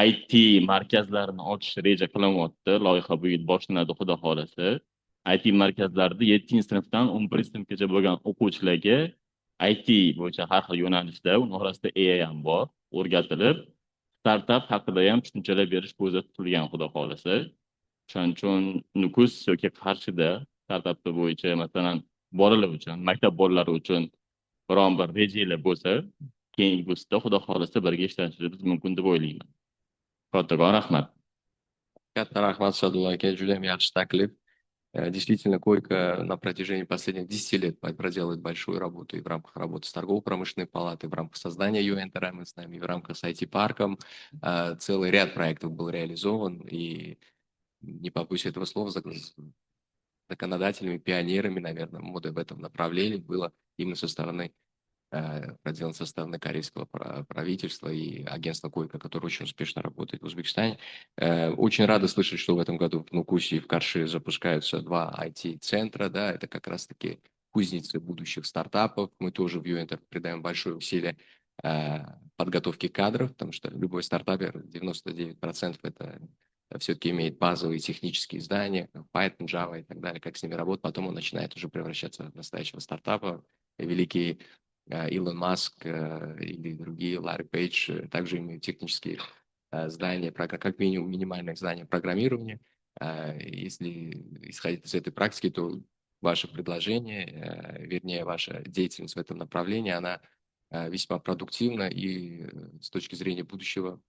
Speaker 17: IT markazlarini ochish reja qilinmoqda. Loyiha bu yil boshlanadi, xudo xolasa. IT markazlarida 7-sinfdan 11-sinfgacha bo'lgan o'quvchilarga IT bo'yicha har xil yo'nalishda, uning orasida AI ham bor, o'rgatilib, startap haqida ham tushunchalar berish ko'zda tutilgan, xudo xolasa. Shuning uchun Nukus yoki Qarshida startap bo'yicha, masalan, bolalar uchun, maktab bolalari uchun biron bir rejalar bo'lsa, keyingusida xudo xolasa birga ishlashingiz mumkin deb o'ylayman. Kattakon rahmat.
Speaker 1: Katta rahmat, Sadulla aka, juda ham yaxshi taklif. Действительно, Койка на протяжении последних 10 лет проделает большую работу и в рамках работы с торгово-промышленной палатой, в рамках создания UNTR мы с нами, и в рамках с IT-парком. Целый ряд проектов был реализован, и не побоюсь этого слова, законодателями, пионерами, наверное, моды в этом направлении было именно со стороны проделан со стороны корейского правительства и агентства Койка, которое очень успешно работает в Узбекистане. Очень рада слышать, что в этом году в Нукусе и в Карши запускаются 2 IT-центра. Да, это как раз-таки кузницы будущих стартапов. Мы тоже в UNTR придаем большое усилие подготовке кадров, потому что любой стартапер, 99% это все-таки имеет базовые технические знания, Python, Java и так далее, как с ними работать. Потом он начинает уже превращаться в настоящего стартапа. Великие Илон Маск или другие, Ларри Пейдж, также имеют технические знания, как минимум минимальные знания программирования. Если исходить из этой практики, то ваше предложение, вернее, ваша деятельность в этом направлении, она весьма продуктивна и с точки зрения будущего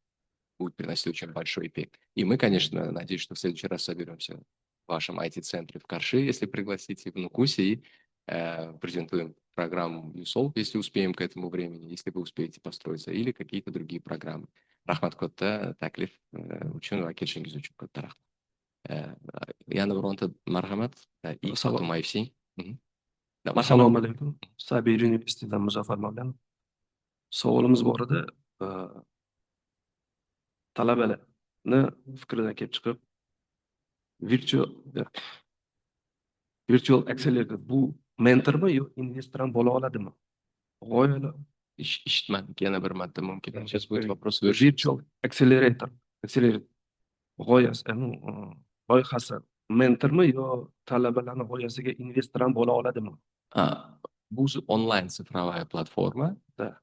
Speaker 1: будет приносить очень большой эффект. И мы, конечно, надеюсь, что в следующий раз соберемся в вашем IT-центре в Карши, если пригласите, в Нукусе, и презентуем программу USolve, если успеем к этому времени, если вы успеете построиться, или какие-то другие программы. Рахмат Котта, таклиф, учен, вакильшингиз учен Котта рахмат. Яна Бронта Мархамат, и потом IFC.
Speaker 18: Assalomu alaykum. Sabir universitetidan Muzaffar Mavlanov. Savolimiz bor edi. Talabalarni fikridan kelib chiqib, virtual accelerator bu mentormi yo investor ham bo'la oladimi? G'oyalar.
Speaker 1: Eshitmadik, yana bir marta mumkin. Сейчас будет вопрос.
Speaker 18: Virtual accelerator. G'oyasi, loyihasi mentormi yo talabalarni g'oyasiga investor ham bo'la oladimi?
Speaker 1: ВУЗ онлайн цифровая платформа. Да.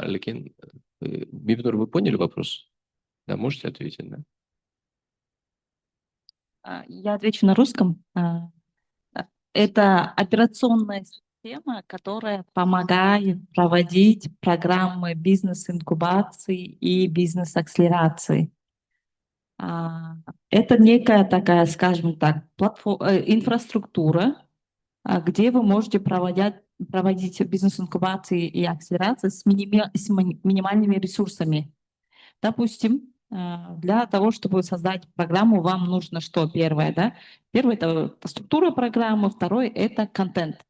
Speaker 1: Лекин, Бибнур, вы поняли вопрос? Да, можете ответить, да?
Speaker 11: Я отвечу на русском. Это операционная система, которая помогает проводить программы бизнес-инкубации и бизнес-акселерации. Это некая такая, скажем так, инфраструктура, где вы можете проводить бизнес-инкубации и акселерации с минимальными ресурсами. Допустим, для того, чтобы создать программу, вам нужно что? Первое, да? Первое — это структура программы, второе — это контент.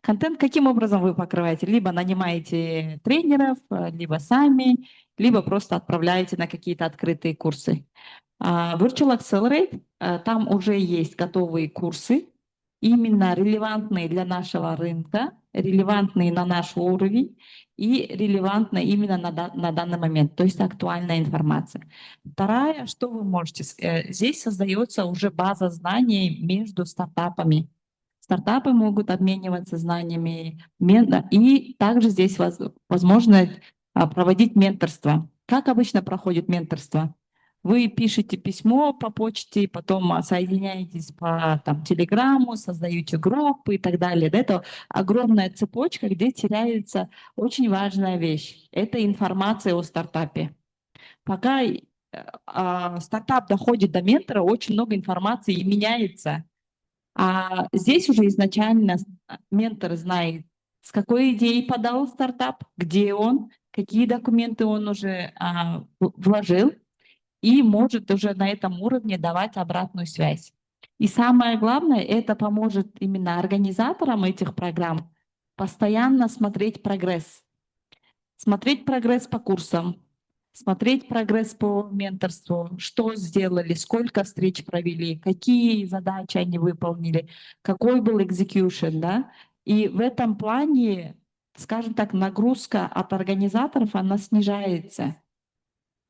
Speaker 11: Контент каким образом вы покрываете? Либо нанимаете тренеров, либо сами, либо просто отправляете на какие-то открытые курсы. Virtual Accelerate, там уже есть готовые курсы, именно релевантные для нашего рынка, релевантные на наш уровень и релевантные именно на данный момент, то есть актуальная информация. Второе, что вы можете, здесь создается уже база знаний между стартапами. Стартапы могут обмениваться знаниями, и также здесь возможно проводить менторство. Как обычно проходит менторство? Вы пишете письмо по почте, потом соединяетесь по телеграмму, создаете группы и так далее. Это огромная цепочка, где теряется очень важная вещь. Это информация о стартапе. Пока стартап доходит до ментора, очень много информации и меняется. А здесь уже изначально ментор знает, с какой идеей подал стартап, где он, какие документы он уже вложил, и может уже на этом уровне давать обратную связь. И самое главное, это поможет именно организаторам этих программ постоянно смотреть прогресс. Смотреть прогресс по курсам, смотреть прогресс по менторству, что сделали, сколько встреч провели, какие задачи они выполнили, какой был execution, да. И в этом плане, скажем так, нагрузка от организаторов, она снижается.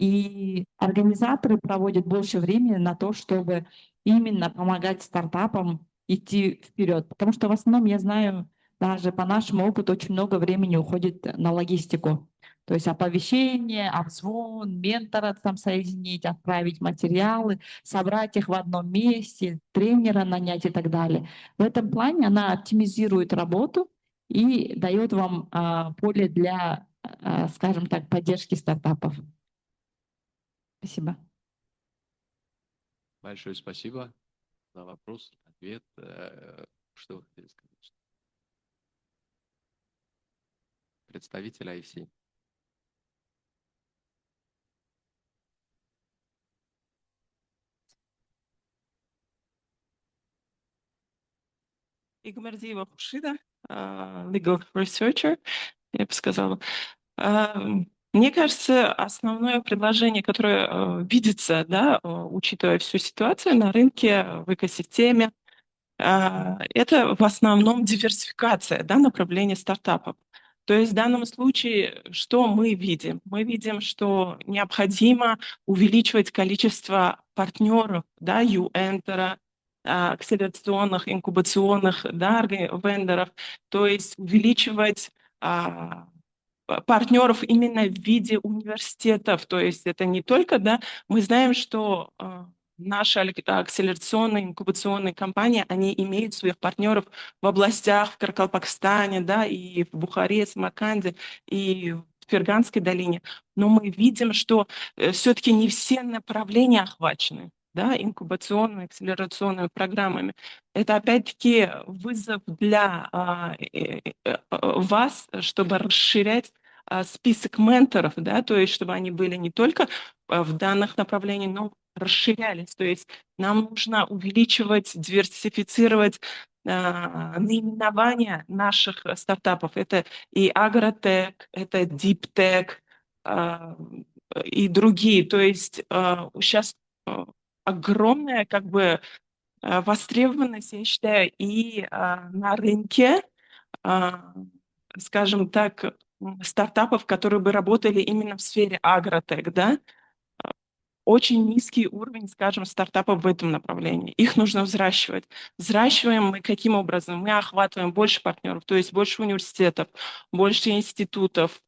Speaker 11: И организаторы проводят больше времени на то, чтобы именно помогать стартапам идти вперед. Потому что в основном, я знаю, даже по нашему опыту очень много времени уходит на логистику. То есть оповещение, обзвон, ментора там соединить, отправить материалы, собрать их в одном месте, тренера нанять и так далее. В этом плане она оптимизирует работу и дает вам поле для, скажем так, поддержки стартапов. Спасибо.
Speaker 1: Большое спасибо за вопрос, ответ. Что вы хотели сказать? Представитель IFC.
Speaker 19: Игмардиева Хуршида, legal researcher, я бы сказала. Мне кажется, основное предложение, которое видится, да, учитывая всю ситуацию на рынке, в экосистеме, это в основном диверсификация, да, направления стартапов. То есть в данном случае что мы видим? Мы видим, что необходимо увеличивать количество партнеров, да, UEnter, акселерационных, инкубационных, да, вендоров, то есть увеличивать партнеров именно в виде университетов. То есть это не только, да, мы знаем, что наши акселерационные, инкубационные компании, они имеют своих партнеров в областях, в Каракалпакстане, да, и в Бухаре, Самарканде, и в Ферганской долине. Но мы видим, что все-таки не все направления охвачены, да, инкубационными, акселерационными программами. Это опять-таки вызов для вас, чтобы расширять список менторов, да, то есть чтобы они были не только в данных направлениях, но расширялись. То есть нам нужно увеличивать, диверсифицировать наименования наших стартапов. Это и агротек, это диптек и другие. То есть сейчас огромная как бы востребованность, я считаю, и на рынке, скажем так, стартапов, которые бы работали именно в сфере агротек, да, очень низкий уровень, скажем, стартапов в этом направлении. Их нужно взращивать. Взращиваем мы каким образом? Мы охватываем больше партнеров, то есть больше университетов, больше институтов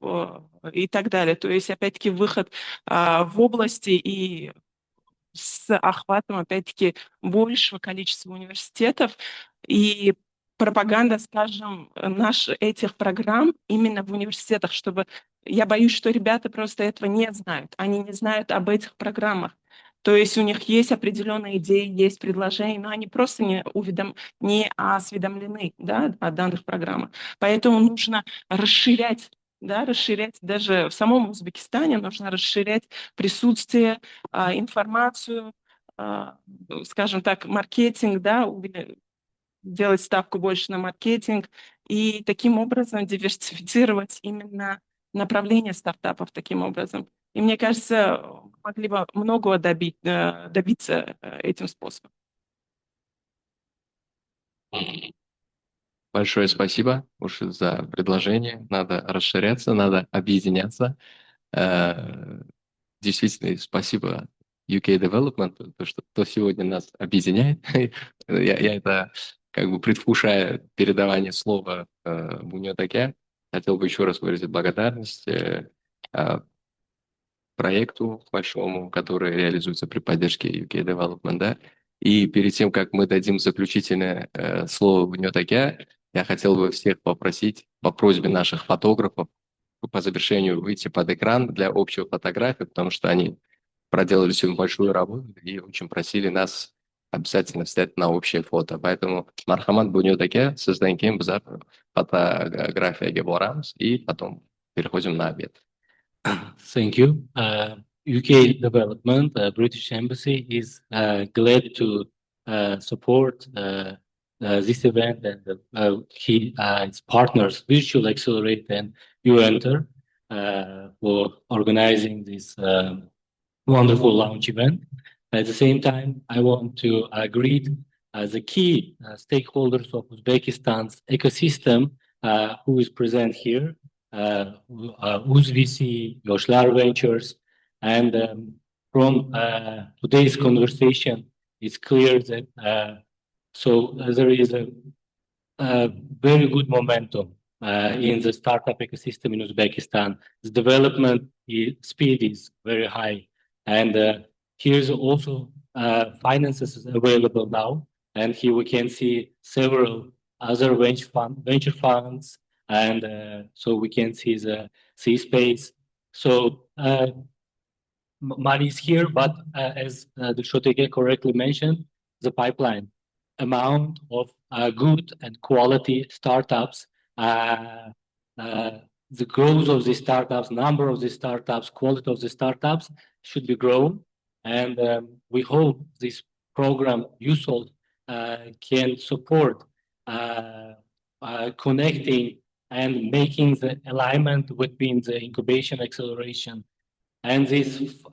Speaker 19: и так далее. То есть, опять-таки, выход в области и с охватом, опять-таки, большего количества университетов и пропаганда, скажем, этих программ именно в университетах, чтобы... Я боюсь, что ребята просто этого не знают. Они не знают об этих программах. То есть у них есть определенные идеи, есть предложения, но они просто не осведомлены, да, о данных программах. Поэтому нужно расширять, да, расширять даже в самом Узбекистане, нужно расширять присутствие, информацию, скажем так, маркетинг, да, делать ставку больше на маркетинг и таким образом диверсифицировать именно направление стартапов таким образом. И мне кажется, могли бы многого добиться этим способом.
Speaker 1: Большое спасибо уж за предложение. Надо расширяться, надо объединяться. Действительно, спасибо UK Development, то сегодня нас объединяет. Я это как бы предвкушая передавание слова Буньотаке, хотел бы еще раз выразить благодарность проекту большому, который реализуется при поддержке UK Development, да. И перед тем, как мы дадим заключительное слово Буньотаке, я хотел бы всех попросить по просьбе наших фотографов по завершению выйти под экран для общей фотографии, потому что они проделали сегодня большую работу и очень просили нас обязательно встать на общее фото. Поэтому Мархамат Буньотаке, создаем bizar фотография Геборамс, и потом переходим на обед.
Speaker 3: Thank you. UK Development, British Embassy is glad to support this event and its partners, Virtual Accelerate and UEnter, for organizing this wonderful launch event. At the same time, I want to greet the key stakeholders of Uzbekistan's ecosystem who is present here, UzVC, Yoshlar Ventures, and from today's conversation, it's clear that there is a very good momentum in the startup ecosystem in Uzbekistan. The development speed is very high, and here's also finances available now. And here we can see several other venture funds, and so we can see the space. So money is here, but as the Shoteke correctly mentioned, the pipeline amount of good and quality startups, the growth of the startups, number of the startups, quality of the startups should be grown. And we hope this program, USolve, can support connecting and making the alignment between the incubation acceleration and this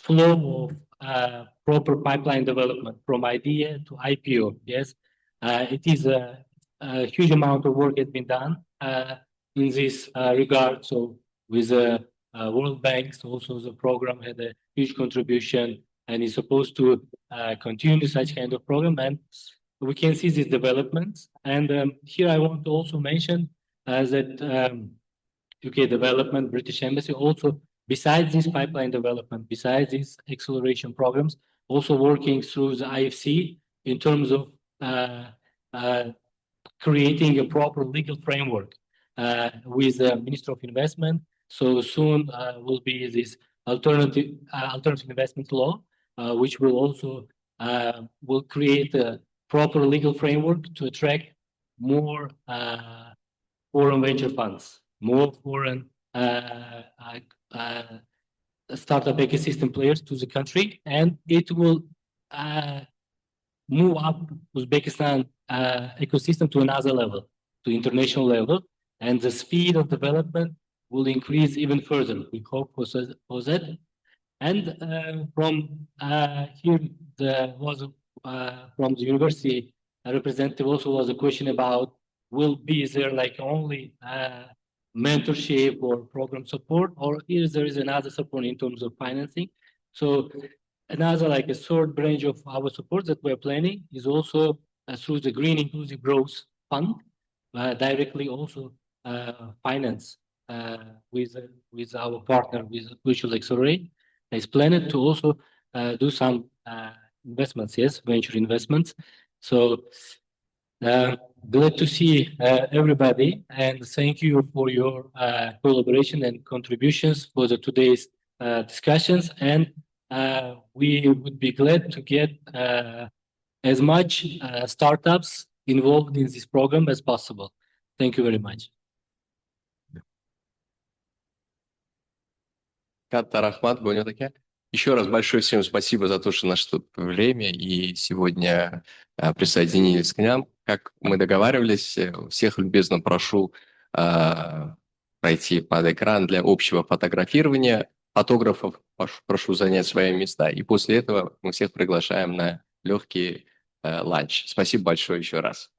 Speaker 3: flow of proper pipeline development from idea to IPO. Yes, it is a huge amount of work has been done in this regard. So with the World Bank, also the program had a huge contribution and is supposed to continue such kind of program. And we can see these developments. And here I want to also mention that UK Development, British Embassy also, besides this pipeline development, besides these acceleration programs, also working through the IFC in terms of creating a proper legal framework with the Minister of Investment. So soon will be this alternative investment law, which will also will create a proper legal framework to attract more foreign venture funds, more foreign startup ecosystem players to the country, and it will move up Uzbekistan ecosystem to another level, to international level, and the speed of development will increase even further. We hope for that. And from here, there was from the university, a representative also was a question about, will be there like only mentorship or program support, or is there another support in terms of financing? So another like a third branch of our support that we're planning is also through the Green Inclusive Growth Fund, directly also finance with our partner, with Virtual Accelerate. Is planned to also do some investments, yes, venture investments. So glad to see everybody, and thank you for your collaboration and contributions for today's discussions. And
Speaker 20: we would be glad to get as much startups involved in this program as possible. Thank you very much.
Speaker 1: Katta rahmat, Gonят aka. Еще раз большое всем спасибо за то, что нашло время и сегодня присоединились к нам. Как мы договаривались, всех любезно прошу пройти под экран для общего фотографирования. Фотографов прошу занять свои места. И после этого мы всех приглашаем на легкий ланч. Спасибо большое еще раз.